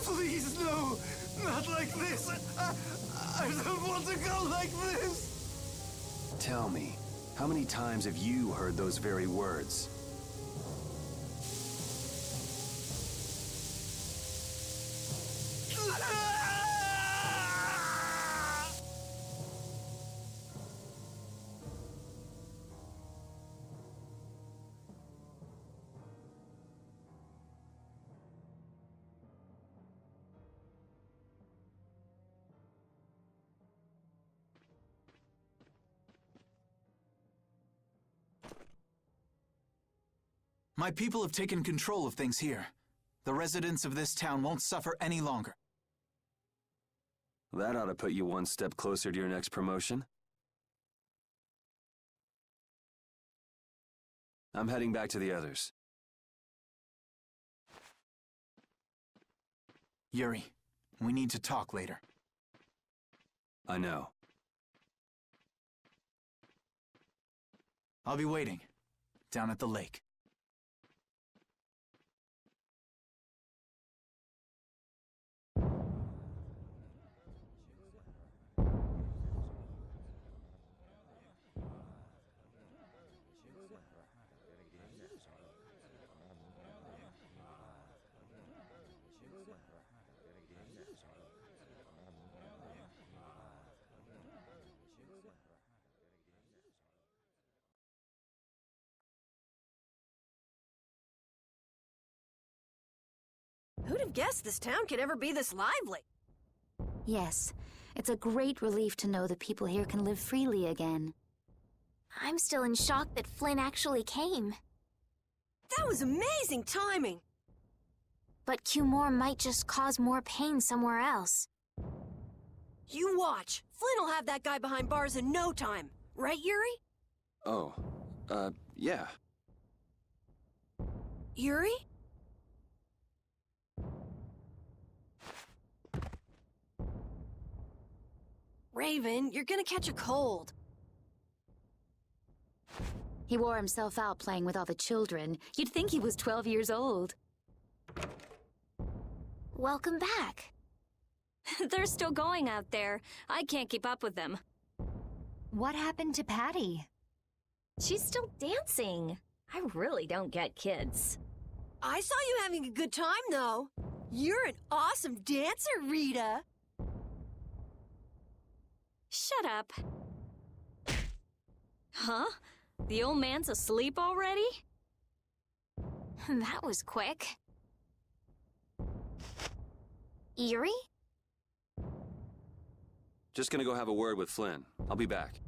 S14: Please, no! Not like this! I don't want to go like this!
S1: Tell me, how many times have you heard those very words?
S14: My people have taken control of things here. The residents of this town won't suffer any longer.
S1: That ought to put you one step closer to your next promotion. I'm heading back to the others.
S14: Yuri, we need to talk later.
S1: I know.
S14: I'll be waiting, down at the lake.
S7: Who'd have guessed this town could ever be this lively?
S3: Yes, it's a great relief to know that people here can live freely again.
S5: I'm still in shock that Flynn actually came.
S7: That was amazing timing!
S5: But Cumore might just cause more pain somewhere else.
S7: You watch. Flynn will have that guy behind bars in no time. Right, Yuri?
S1: Oh, yeah.
S7: Yuri? Raven, you're gonna catch a cold.
S3: He wore himself out playing with all the children. You'd think he was 12 years old.
S5: Welcome back.
S2: They're still going out there. I can't keep up with them.
S11: What happened to Patty?
S2: She's still dancing. I really don't get kids.
S7: I saw you having a good time, though. You're an awesome dancer, Rita.
S2: Shut up. Huh? The old man's asleep already?
S5: That was quick. Yuri?
S1: Just gonna go have a word with Flynn. I'll be back.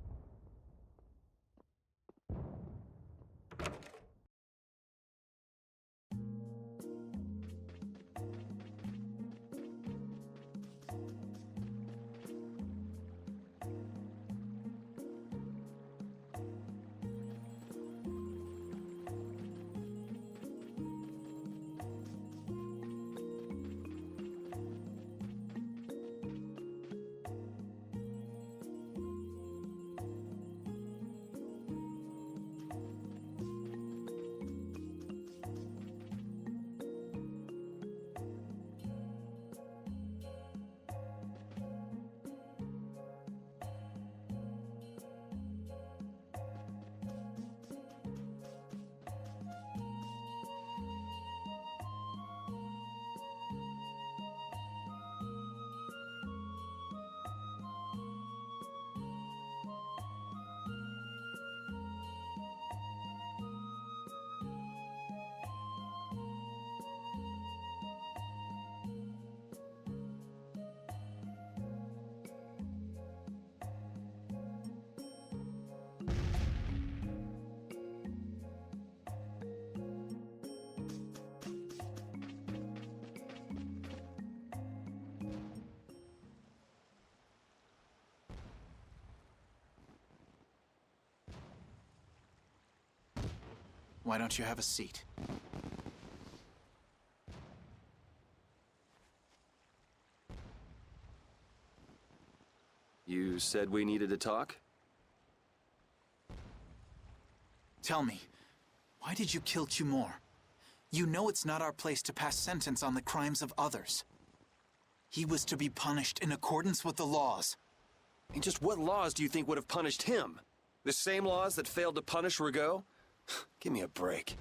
S14: Why don't you have a seat?
S1: You said we needed to talk?
S12: Tell me, why did you kill Cumore? You know it's not our place to pass sentence on the crimes of others. He was to be punished in accordance with the laws.
S1: And just what laws do you think would have punished him? The same laws that failed to punish Rigaud? Give me a break.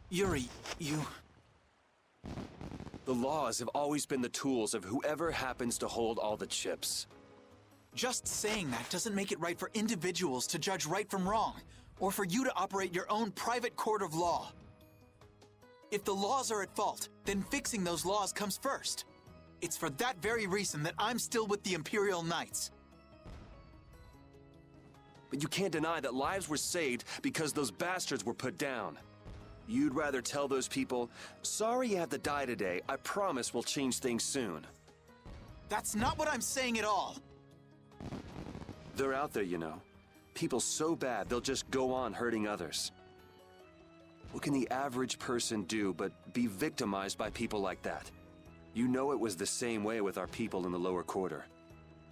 S12: Yuri, you...
S1: The laws have always been the tools of whoever happens to hold all the chips.
S12: Just saying that doesn't make it right for individuals to judge right from wrong, or for you to operate your own private court of law. If the laws are at fault, then fixing those laws comes first. It's for that very reason that I'm still with the Imperial Knights.
S1: But you can't deny that lives were saved because those bastards were put down. You'd rather tell those people, sorry you have to die today, I promise we'll change things soon.
S12: That's not what I'm saying at all.
S1: They're out there, you know. People so bad they'll just go on hurting others. What can the average person do but be victimized by people like that? You know it was the same way with our people in the lower quarter.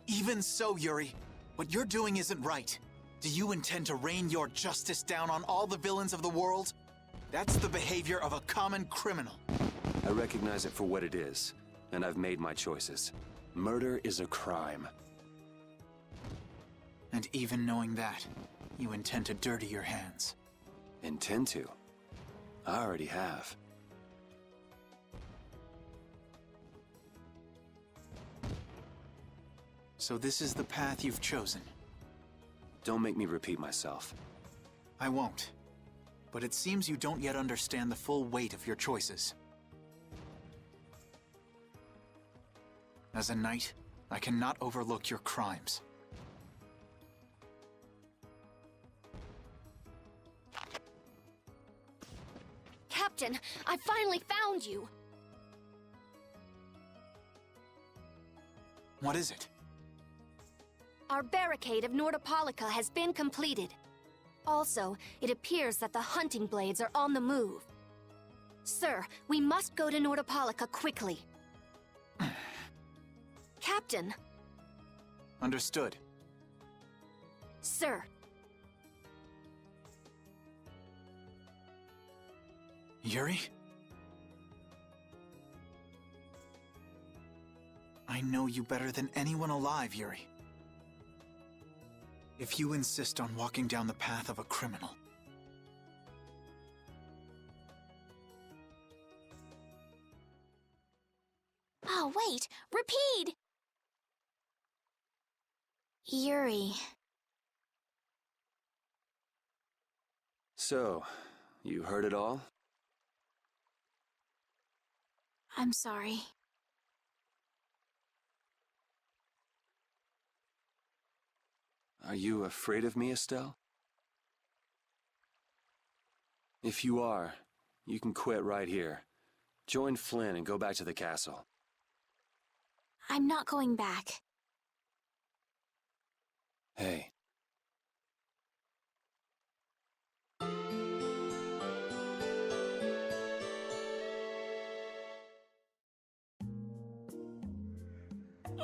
S12: Even so, Yuri, what you're doing isn't right. Do you intend to rain your justice down on all the villains of the world? That's the behavior of a common criminal.
S1: I recognize it for what it is, and I've made my choices. Murder is a crime.
S12: And even knowing that, you intend to dirty your hands.
S1: Intend to? I already have.
S12: So this is the path you've chosen.
S1: Don't make me repeat myself.
S12: I won't. But it seems you don't yet understand the full weight of your choices. As a knight, I cannot overlook your crimes.
S2: Captain, I finally found you!
S12: What is it?
S2: Our barricade of Nordopolica has been completed. Also, it appears that the hunting blades are on the move. Sir, we must go to Nordopolica quickly. Captain!
S12: Understood.
S2: Sir.
S12: Yuri? I know you better than anyone alive, Yuri. If you insist on walking down the path of a criminal...
S5: Oh, wait! Repeat! Yuri.
S1: So, you heard it all?
S5: I'm sorry.
S1: Are you afraid of me, Estelle? If you are, you can quit right here. Join Flynn and go back to the castle.
S5: I'm not going back.
S1: Hey.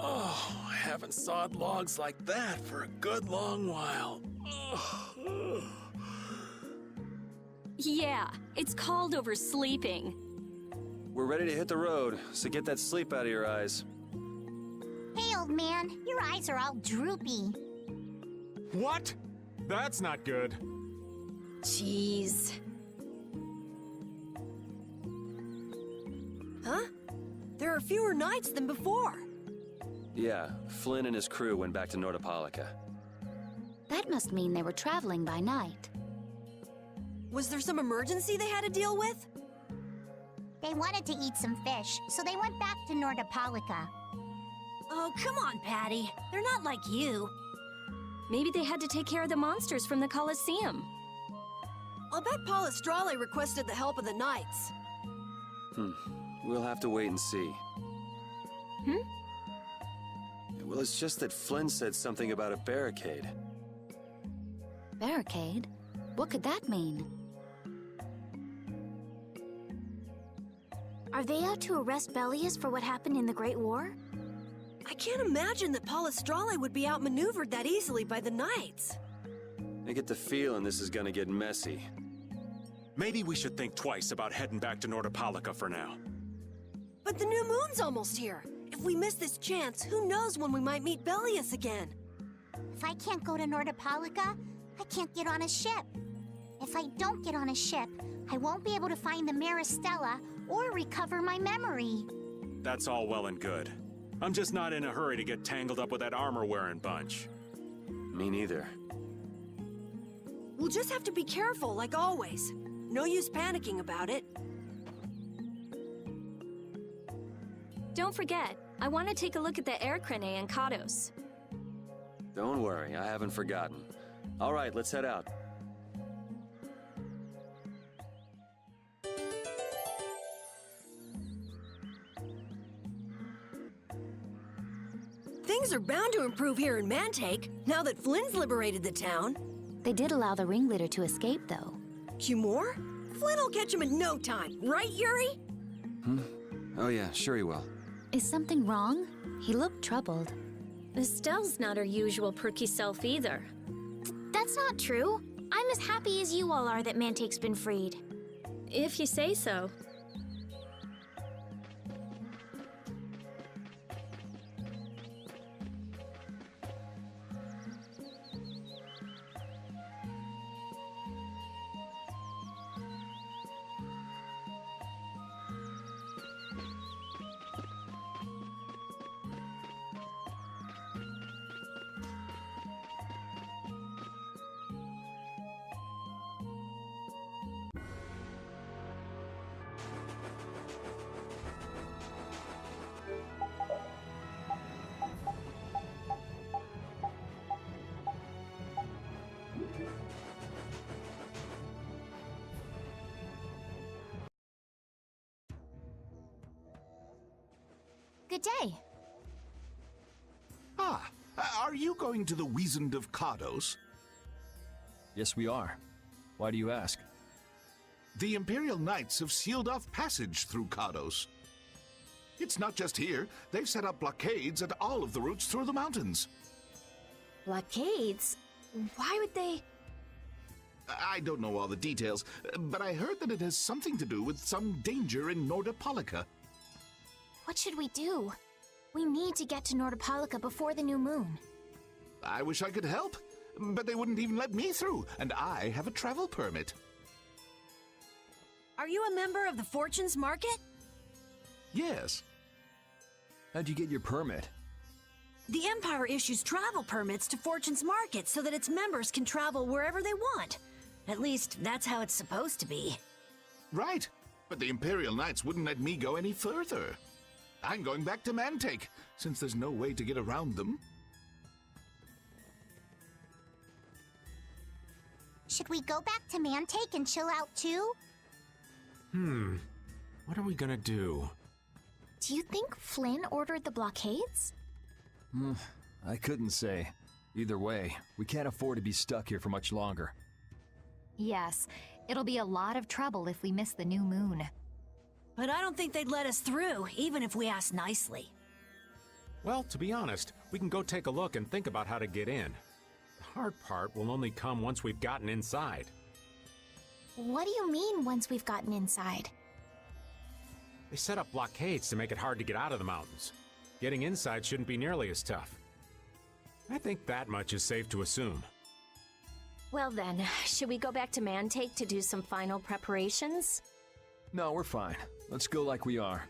S17: Oh, I haven't sawed logs like that for a good long while.
S2: Yeah, it's called oversleeping.
S1: We're ready to hit the road, so get that sleep out of your eyes.
S10: Hey, old man, your eyes are all droopy.
S6: What? That's not good.
S2: Jeez.
S7: Huh? There are fewer knights than before.
S1: Yeah, Flynn and his crew went back to Nordopolica.
S3: That must mean they were traveling by night.
S7: Was there some emergency they had to deal with?
S10: They wanted to eat some fish, so they went back to Nordopolica.
S2: Oh, come on, Patty. They're not like you. Maybe they had to take care of the monsters from the Colosseum.
S7: I'll bet Paul Estrale requested the help of the knights.
S1: We'll have to wait and see. Well, it's just that Flynn said something about a barricade.
S3: Barricade? What could that mean?
S5: Are they out to arrest Bellius for what happened in the Great War?
S7: I can't imagine that Paul Estrale would be outmaneuvered that easily by the knights.
S1: I get the feeling this is gonna get messy.
S4: Maybe we should think twice about heading back to Nordopolica for now.
S7: But the new moon's almost here. If we miss this chance, who knows when we might meet Belius again?
S10: If I can't go to Nordopolica, I can't get on a ship. If I don't get on a ship, I won't be able to find the Maristella or recover my memory.
S4: That's all well and good. I'm just not in a hurry to get tangled up with that armor-wearing bunch.
S1: Me neither.
S7: We'll just have to be careful, like always. No use panicking about it.
S2: Don't forget, I want to take a look at the air crane and Kados.
S1: Don't worry, I haven't forgotten. All right, let's head out.
S7: Things are bound to improve here in Mantake, now that Flynn's liberated the town.
S3: They did allow the ringleader to escape, though.
S7: Cumore? Flynn will catch him in no time, right, Yuri?
S1: Oh yeah, sure he will.
S3: Is something wrong? He looked troubled.
S2: Estelle's not her usual perky self either.
S5: That's not true. I'm as happy as you all are that Mantake's been freed.
S2: If you say so.
S10: Good day.
S16: Ah, are you going to the Wizened of Kados?
S8: Yes, we are. Why do you ask?
S16: The Imperial Knights have sealed off passage through Kados. It's not just here. They've set up blockades at all of the routes through the mountains.
S3: Blockades? Why would they...
S16: I don't know all the details, but I heard that it has something to do with some danger in Nordopolica.
S10: What should we do? We need to get to Nordopolica before the new moon.
S16: I wish I could help, but they wouldn't even let me through, and I have a travel permit.
S7: Are you a member of the Fortunes Market?
S16: Yes.
S8: How'd you get your permit?
S7: The Empire issues travel permits to Fortune's Market so that its members can travel wherever they want. At least, that's how it's supposed to be.
S16: Right, but the Imperial Knights wouldn't let me go any further. I'm going back to Mantake, since there's no way to get around them.
S10: Should we go back to Mantake and chill out too?
S6: What are we gonna do?
S10: Do you think Flynn ordered the blockades?
S8: I couldn't say. Either way, we can't afford to be stuck here for much longer.
S11: Yes, it'll be a lot of trouble if we miss the new moon.
S7: But I don't think they'd let us through, even if we asked nicely.
S6: Well, to be honest, we can go take a look and think about how to get in. The hard part will only come once we've gotten inside.
S10: What do you mean, once we've gotten inside?
S6: They set up blockades to make it hard to get out of the mountains. Getting inside shouldn't be nearly as tough. I think that much is safe to assume.
S2: Well then, should we go back to Mantake to do some final preparations?
S8: No, we're fine. Let's go like we are.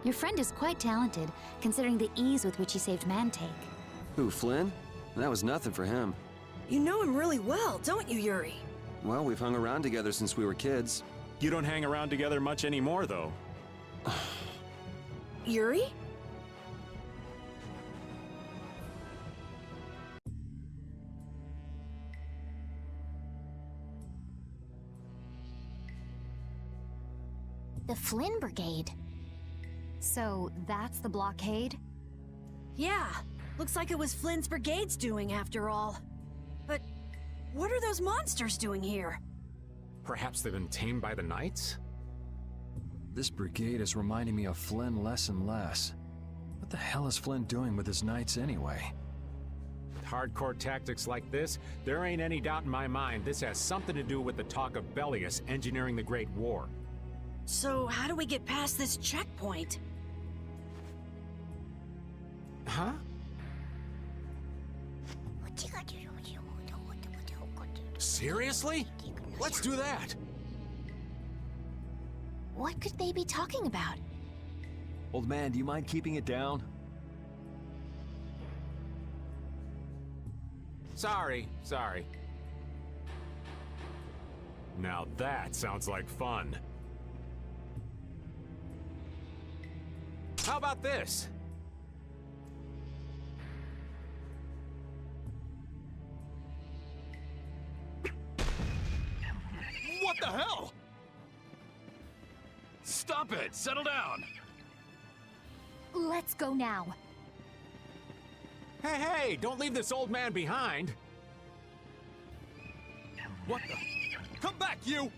S3: Your friend is quite talented, considering the ease with which he saved Mantake.
S1: Who, Flynn? That was nothing for him.
S7: You know him really well, don't you, Yuri?
S1: Well, we've hung around together since we were kids.
S4: You don't hang around together much anymore, though.
S7: Yuri?
S10: The Flynn Brigade.
S11: So that's the blockade?
S7: Yeah, looks like it was Flynn's brigade's doing after all. But what are those monsters doing here?
S6: Perhaps they've been tamed by the Knights?
S8: This brigade is reminding me of Flynn less and less. What the hell is Flynn doing with his knights anyway?
S6: With hardcore tactics like this, there ain't any doubt in my mind this has something to do with the talk of Bellius engineering the Great War.
S7: So how do we get past this checkpoint?
S6: Huh? Seriously? Let's do that!
S10: What could they be talking about?
S8: Old man, do you mind keeping it down?
S6: Sorry. Now that sounds like fun. How about this?
S13: What the hell? Stop it! Settle down!
S11: Let's go now.
S6: Hey, don't leave this old man behind.
S13: What the? Come back, you!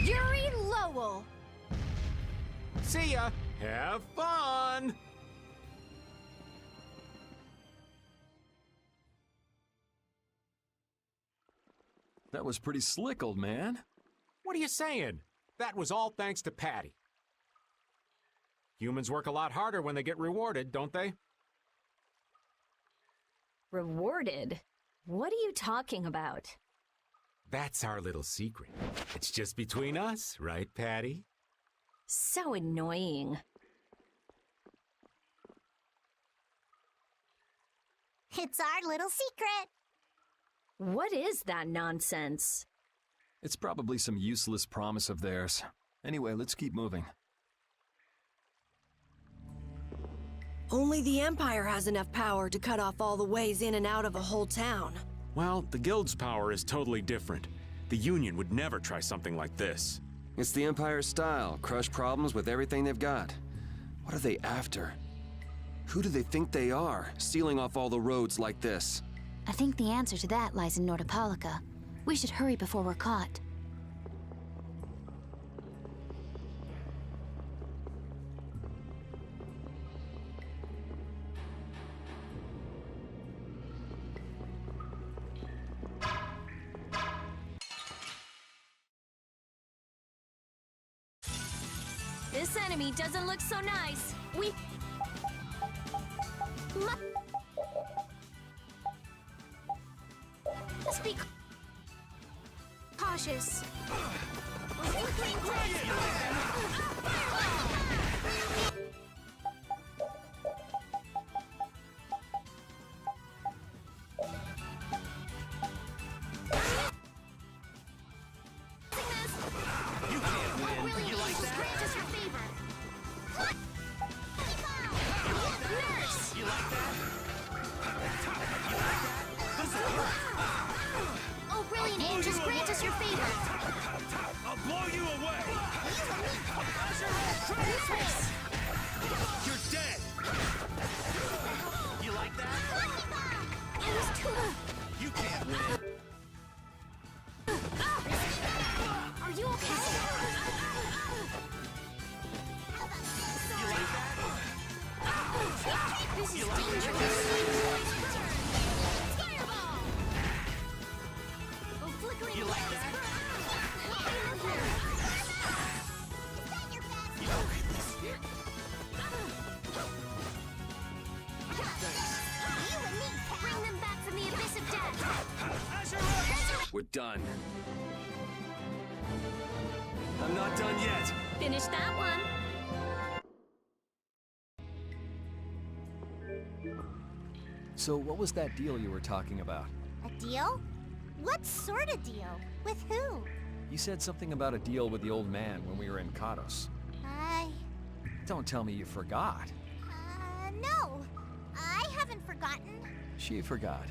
S11: Yuri Lowell!
S6: See ya! Have fun!
S8: That was pretty slick, old man.
S6: What are you saying? That was all thanks to Patty. Humans work a lot harder when they get rewarded, don't they?
S2: Rewarded? What are you talking about?
S6: That's our little secret. It's just between us, right, Patty?
S2: So annoying.
S10: It's our little secret.
S2: What is that nonsense?
S8: It's probably some useless promise of theirs. Anyway, let's keep moving.
S7: Only the Empire has enough power to cut off all the ways in and out of a whole town.
S4: Well, the Guild's power is totally different. The Union would never try something like this.
S1: It's the Empire's style, crush problems with everything they've got. What are they after? Who do they think they are, sealing off all the roads like this?
S5: I think the answer to that lies in Nordopolica. We should hurry before we're caught.
S2: This enemy doesn't look so nice.
S10: Let's be cautious. Oh, brilliant angels, grant us your favor.
S13: I'll blow you away! You're dead! You like that?
S10: It was too...
S13: You can't win!
S10: Are you okay?
S13: You like that?
S10: This is dangerous. Fireball! Oh, flickering
S13: You like that?
S10: Bring them back from the abyss of death.
S1: We're done. I'm not done yet.
S2: Finish that one.
S8: So what was that deal you were talking about?
S10: A deal? What sort of deal? With who?
S8: You said something about a deal with the old man when we were in Kados. Don't tell me you forgot.
S10: No. I haven't forgotten.
S8: She forgot.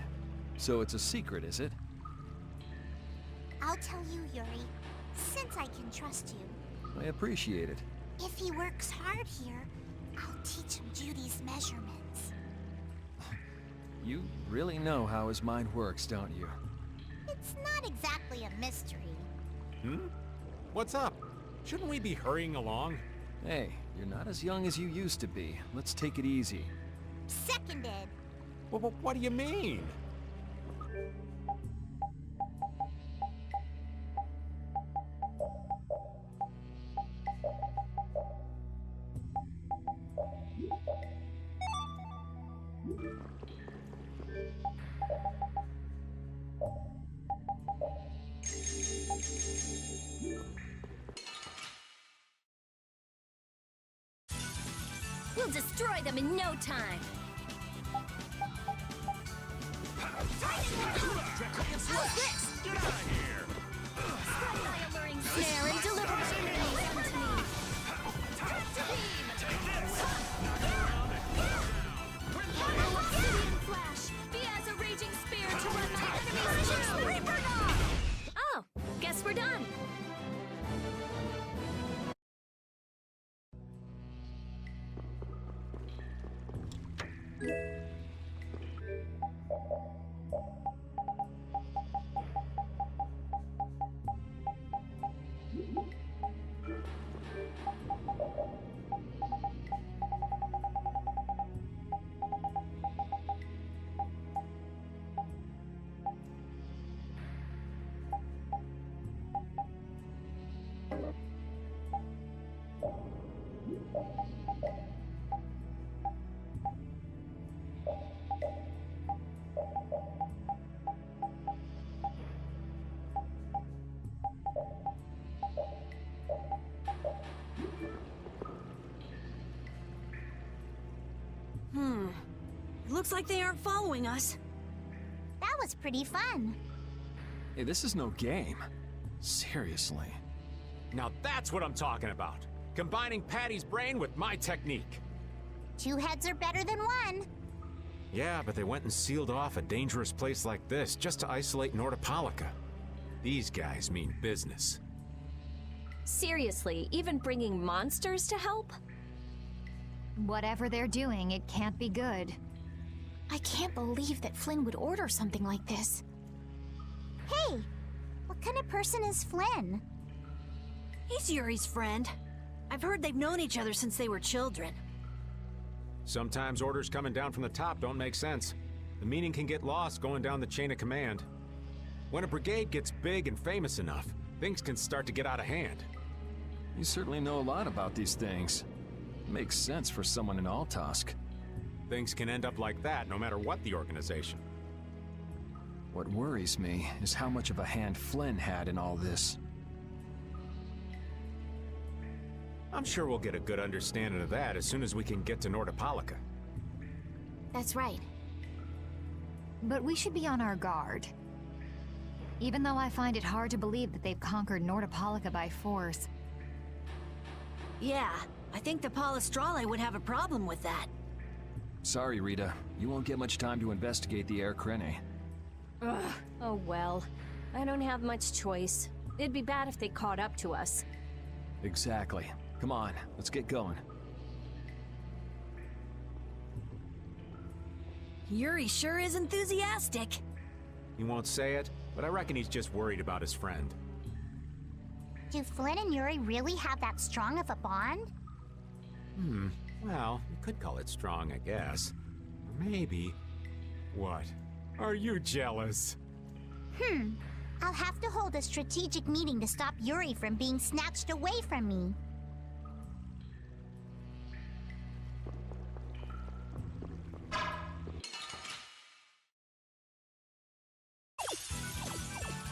S8: So it's a secret, is it?
S10: I'll tell you, Yuri, since I can trust you.
S8: I appreciate it.
S10: If he works hard here, I'll teach him Judy's measurements.
S8: You really know how his mind works, don't you?
S10: It's not exactly a mystery.
S6: What's up? Shouldn't we be hurrying along?
S8: Hey, You're not as young as you used to be. Let's take it easy.
S10: Seconded.
S6: Well, what do you mean?
S2: We'll destroy them in no time. How's this?
S13: Get out of here!
S2: Strike my alluring snare and deliver my enemies unto me. Obsidian flash, be as a raging spear to run my enemies through. Reaper Knock! Oh, guess we're done.
S7: It looks like they aren't following us.
S10: That was pretty fun.
S8: Hey, this is no game. Seriously.
S6: Now that's what I'm talking about. Combining Patty's brain with my technique.
S10: 2 heads are better than 1.
S6: Yeah, but they went and sealed off a dangerous place like this just to isolate Nordopolica. These guys mean business.
S2: Seriously, even bringing monsters to help?
S11: Whatever they're doing, it can't be good.
S10: I can't believe that Flynn would order something like this. Hey, what kind of person is Flynn?
S7: He's Yuri's friend. I've heard they've known each other since they were children.
S6: Sometimes orders coming down from the top don't make sense. The meaning can get lost going down the chain of command. When a brigade gets big and famous enough, things can start to get out of hand.
S8: You certainly know a lot about these things. Makes sense for someone in Altosk.
S6: Things can end up like that no matter what the organization.
S8: What worries me is how much of a hand Flynn had in all this.
S6: I'm sure we'll get a good understanding of that as soon as we can get to Nordopolica.
S10: That's right.
S11: But we should be on our guard. Even though I find it hard to believe that they've conquered Nordopolica by force.
S7: Yeah, I think the Palestrale would have a problem with that.
S8: Sorry, Rita. You won't get much time to investigate the Air Krene.
S2: Ugh, oh well. I don't have much choice. It'd be bad if they caught up to us.
S8: Exactly. Come on, let's get going.
S7: Yuri sure is enthusiastic.
S6: He won't say it, but I reckon he's just worried about his friend.
S10: Do Flynn and Yuri really have that strong of a bond?
S6: Well, you could call it strong, I guess. Or maybe... What? Are you jealous?
S10: I'll have to hold a strategic meeting to stop Yuri from being snatched away from me.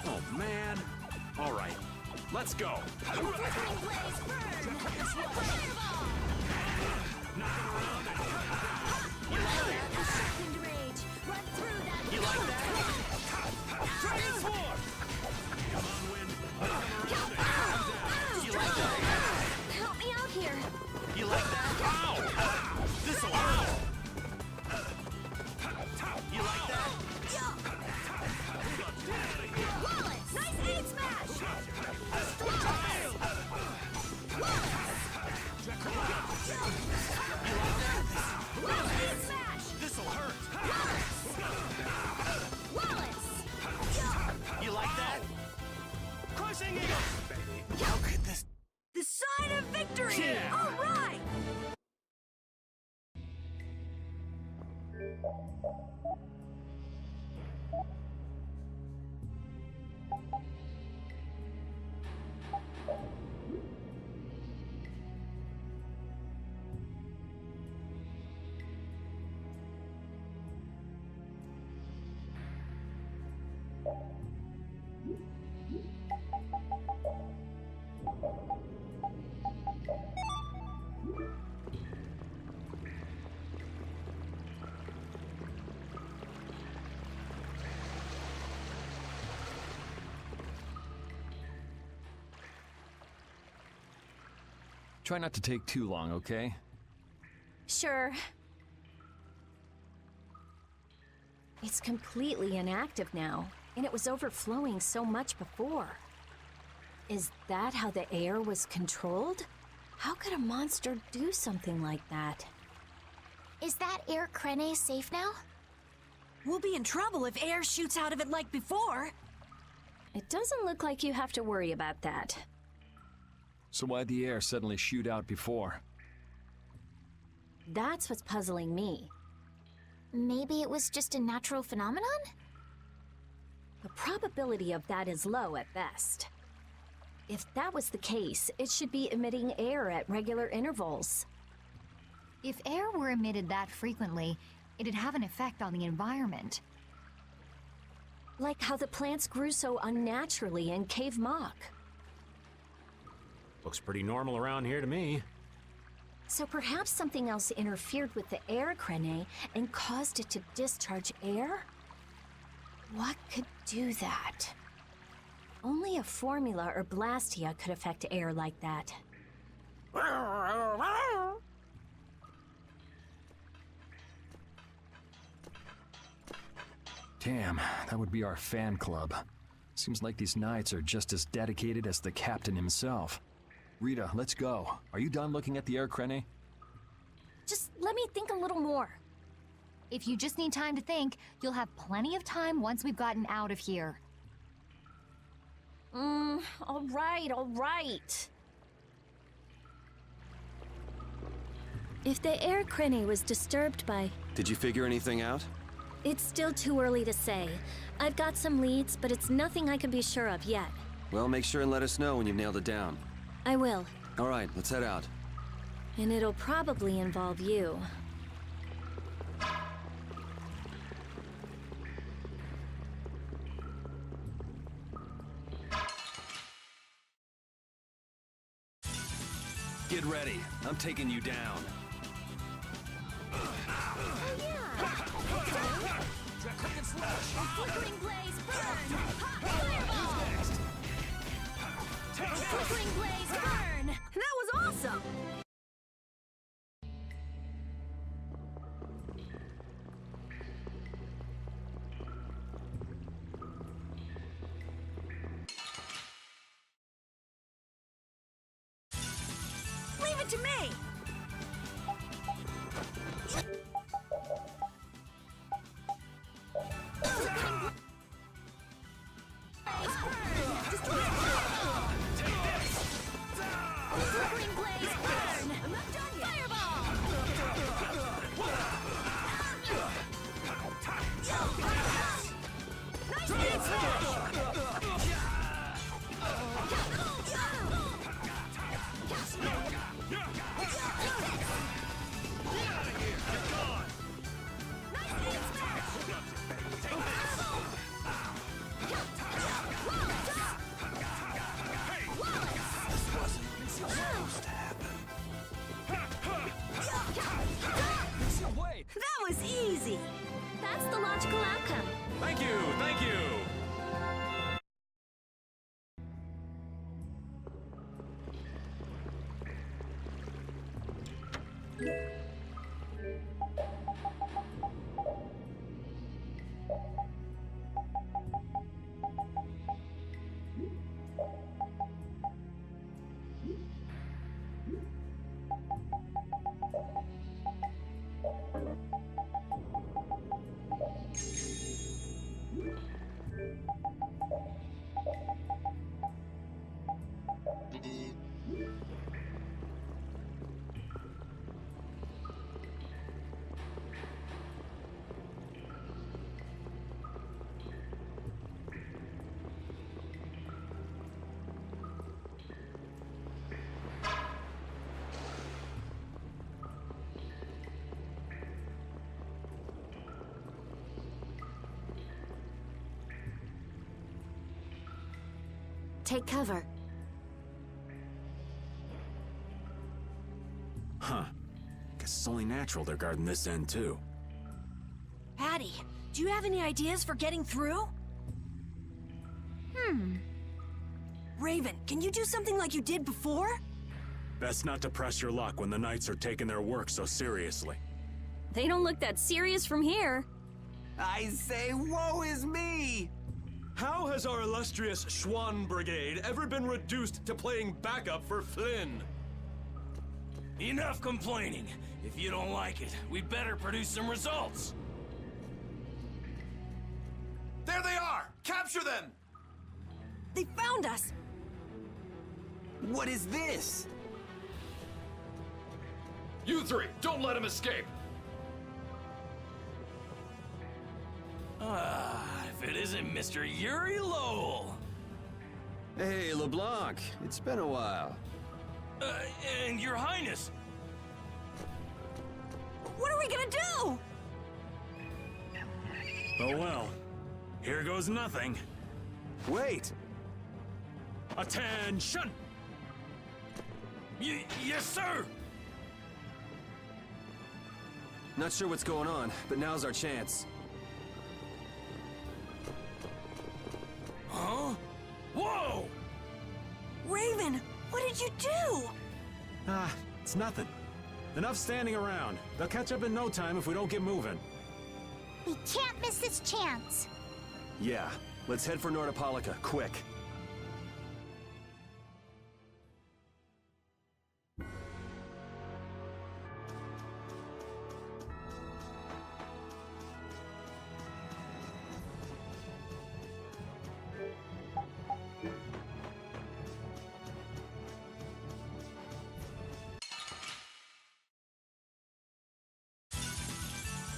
S4: Oh, man. All right, let's go.
S13: You like that? Transform! Come on, Wind. You like that?
S2: Help me out here.
S13: You like that? Ow! This'll hurt! You like that?
S2: Wallace, nice aid smash!
S8: Try not to take too long, okay?
S2: Sure. It's completely inactive now, and it was overflowing so much before. Is that how the air was controlled? How could a monster do something like that?
S10: Is that air Krene safe now?
S7: We'll be in trouble if air shoots out of it like before.
S2: It doesn't look like you have to worry about that.
S8: So why'd the air suddenly shoot out before?
S2: That's what's puzzling me.
S10: Maybe it was just a natural phenomenon?
S2: The probability of that is low at best. If that was the case, it should be emitting air at regular intervals.
S11: If air were emitted that frequently, it'd have an effect on the environment.
S2: Like how the plants grew so unnaturally in Cave Mock.
S6: Looks pretty normal around here to me.
S2: So perhaps something else interfered with the air Krene and caused it to discharge air? What could do that? Only a formula or Blastia could affect air like that.
S8: Damn, that would be our fan club. Seems like these knights are just as dedicated as the captain himself. Rita, let's go. Are you done looking at the air Krene?
S2: Just let me think a little more.
S11: If you just need time to think, you'll have plenty of time once we've gotten out of here.
S2: All right. If the air Krene was disturbed by...
S1: Did you figure anything out?
S2: It's still too early to say. I've got some leads, but it's nothing I can be sure of yet.
S1: Well, make sure and let us know when you've nailed it down.
S2: I will.
S1: All right, let's head out.
S2: And it'll probably involve you.
S1: Get ready. I'm taking you down.
S2: Flickering blaze, burn! Fireball! Flickering blaze, burn!
S7: That was awesome! Leave it to me!
S2: Flickering blaze, burn! I'm not done yet! Fireball!
S7: Nice speed smash! That was easy!
S2: That's the logical outcome.
S6: Thank you, thank you!
S2: Take cover.
S4: Huh. Guess it's only natural they're guarding this end, too.
S7: Patty, do you have any ideas for getting through? Raven, can you do something like you did before?
S4: Best not to press your luck when the Knights are taking their work so seriously.
S2: They don't look that serious from here.
S15: I say, woe is me!
S13: How has our illustrious Schwann Brigade ever been reduced to playing backup for Flynn?
S18: Enough complaining. If you don't like it, we better produce some results.
S15: There they are! Capture them!
S7: They found us!
S15: What is this?
S13: You three, don't let him escape!
S18: If it isn't Mr. Yuri Lowell.
S1: Hey, LeBlanc. It's been a while.
S18: And Your Highness.
S7: What are we gonna do?
S4: Oh well. Here goes nothing.
S1: Wait!
S4: Attention!
S18: Yes, sir!
S1: Not sure what's going on, but now's our chance.
S18: Huh? Whoa!
S7: Raven, what did you do?
S4: It's nothing. Enough standing around. They'll catch up in no time if we don't get moving.
S10: We can't miss this chance.
S1: Yeah, let's head for Nordopolica, quick.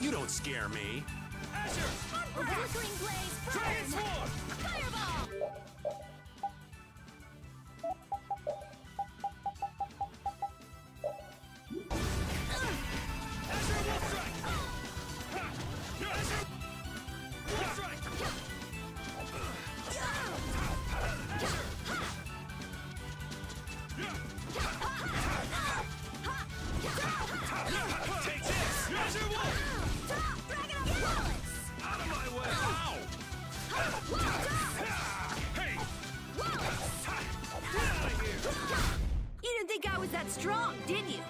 S4: You don't scare me.
S18: Asher!
S2: Flickering blaze burn!
S18: Dragon Sword!
S2: Fireball!
S18: Asher Wolf Strike! Asher Wolf Strike! Take this! Asher Wolf! Out of my way! Ow! Hey! Get out of here!
S7: You didn't think I was that strong, did you?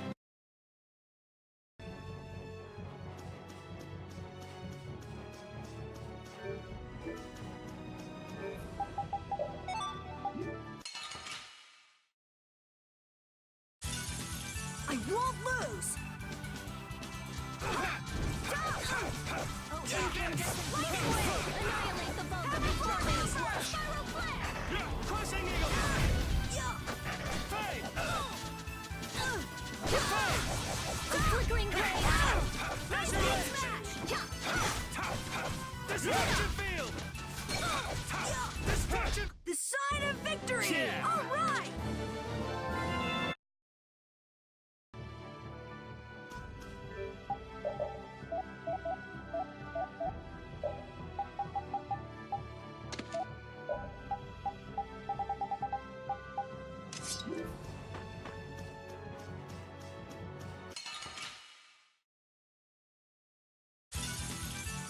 S7: I won't lose!
S2: Annihilate the boat of victorious Spiral Flare!
S18: Crushing Eagle! Fade! Fade!
S2: The flickering blaze!
S18: Asher Wolf! Destruction Field! Destruction!
S7: The sign of victory!
S18: Yeah.
S7: All right!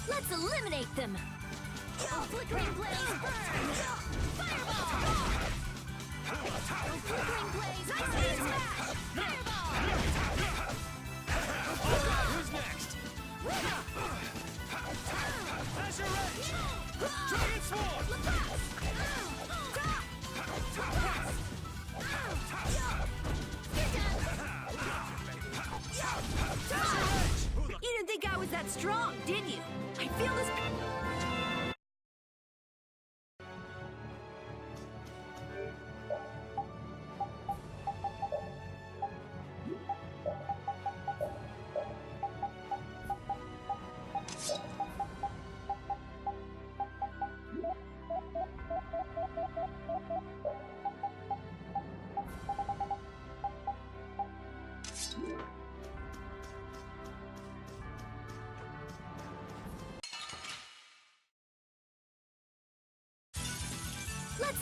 S2: Let's eliminate them! Flickering blaze burn! Fireball! Flickering blaze burn! Fireball!
S18: Who's next? Asher Edge! Dragon Sword!
S7: You didn't think I was that strong, did you? I feel this...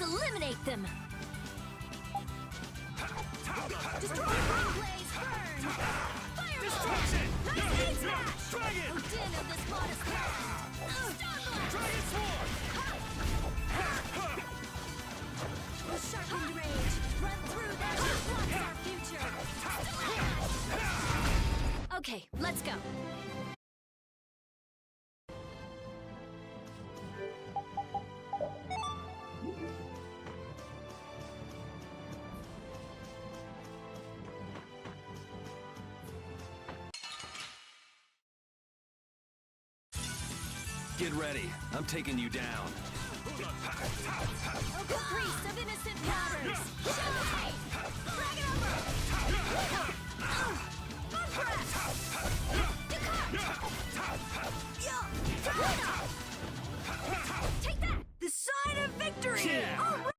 S2: eliminate them! Destroy! Blaze, burn! Fire! Destruction! Nice aim smash! Dragon! Odin of this modest Dragon sword! With sharpened rage, run through that which blocks our future! Okay, let's go.
S1: Get ready. I'm taking you down.
S2: Priest of innocent waters! Show me! Drag it over! Take that!
S7: The sign of victory!
S2: Yeah.
S7: All right.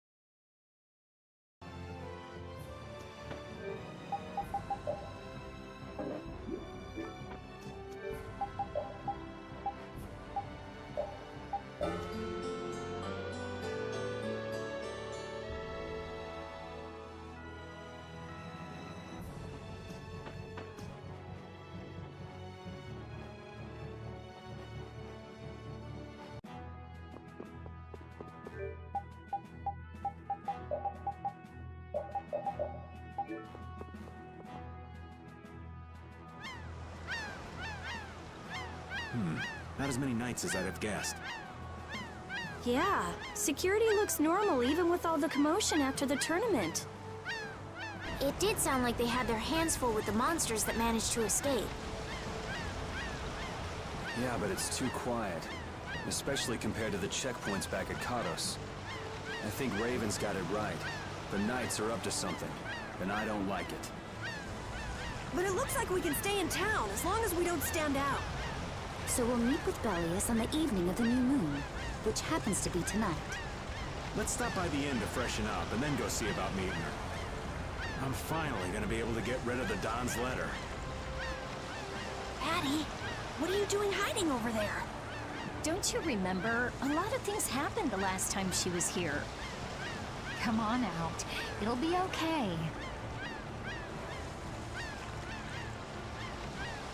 S4: Not as many knights as I'd have guessed.
S2: Yeah, security looks normal even with all the commotion after the tournament.
S5: It did sound like they had their hands full with the monsters that managed to escape.
S1: Yeah, but it's too quiet. Especially compared to the checkpoints back at Kados. I think Raven's got it right. The Knights are up to something, and I don't like it.
S7: But it looks like we can stay in town as long as we don't stand out.
S2: So we'll meet with Belius on the evening of the new moon, which happens to be tonight.
S4: Let's stop by the inn to freshen up and then go see about meeting her. I'm finally gonna be able to get rid of the Don's letter.
S7: Patty, what are you doing hiding over there?
S2: Don't you remember? A lot of things happened the last time she was here.
S11: Come on out. It'll be okay.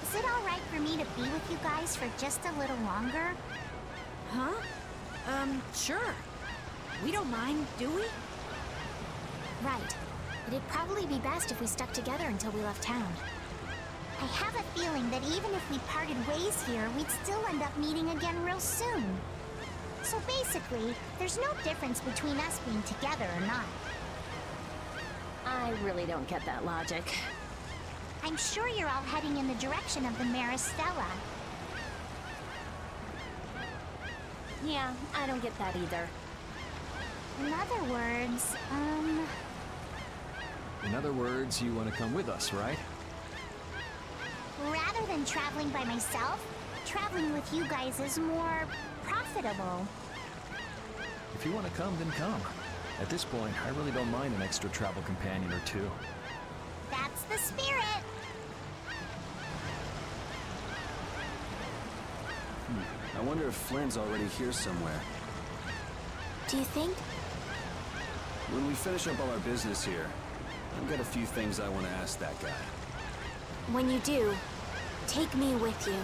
S10: Is it all right for me to be with you guys for just a little longer?
S7: Huh? Sure. We don't mind, do we?
S10: Right. It'd probably be best if we stuck together until we left town. I have a feeling that even if we parted ways here, we'd still end up meeting again real soon. So basically, there's no difference between us being together or not.
S2: I really don't get that logic.
S10: I'm sure you're all heading in the direction of the Maristella.
S2: Yeah, I don't get that either.
S10: In other words,
S8: In other words, you want to come with us, right?
S10: rather than traveling by myself, traveling with you guys is more profitable.
S8: If you want to come, then come. At this point, I really don't mind an extra travel companion or two.
S10: That's the spirit.
S1: I wonder if Flynn's already here somewhere.
S5: Do you think?
S1: When we finish up all our business here, I've got a few things I want to ask that guy.
S5: When you do, take me with you.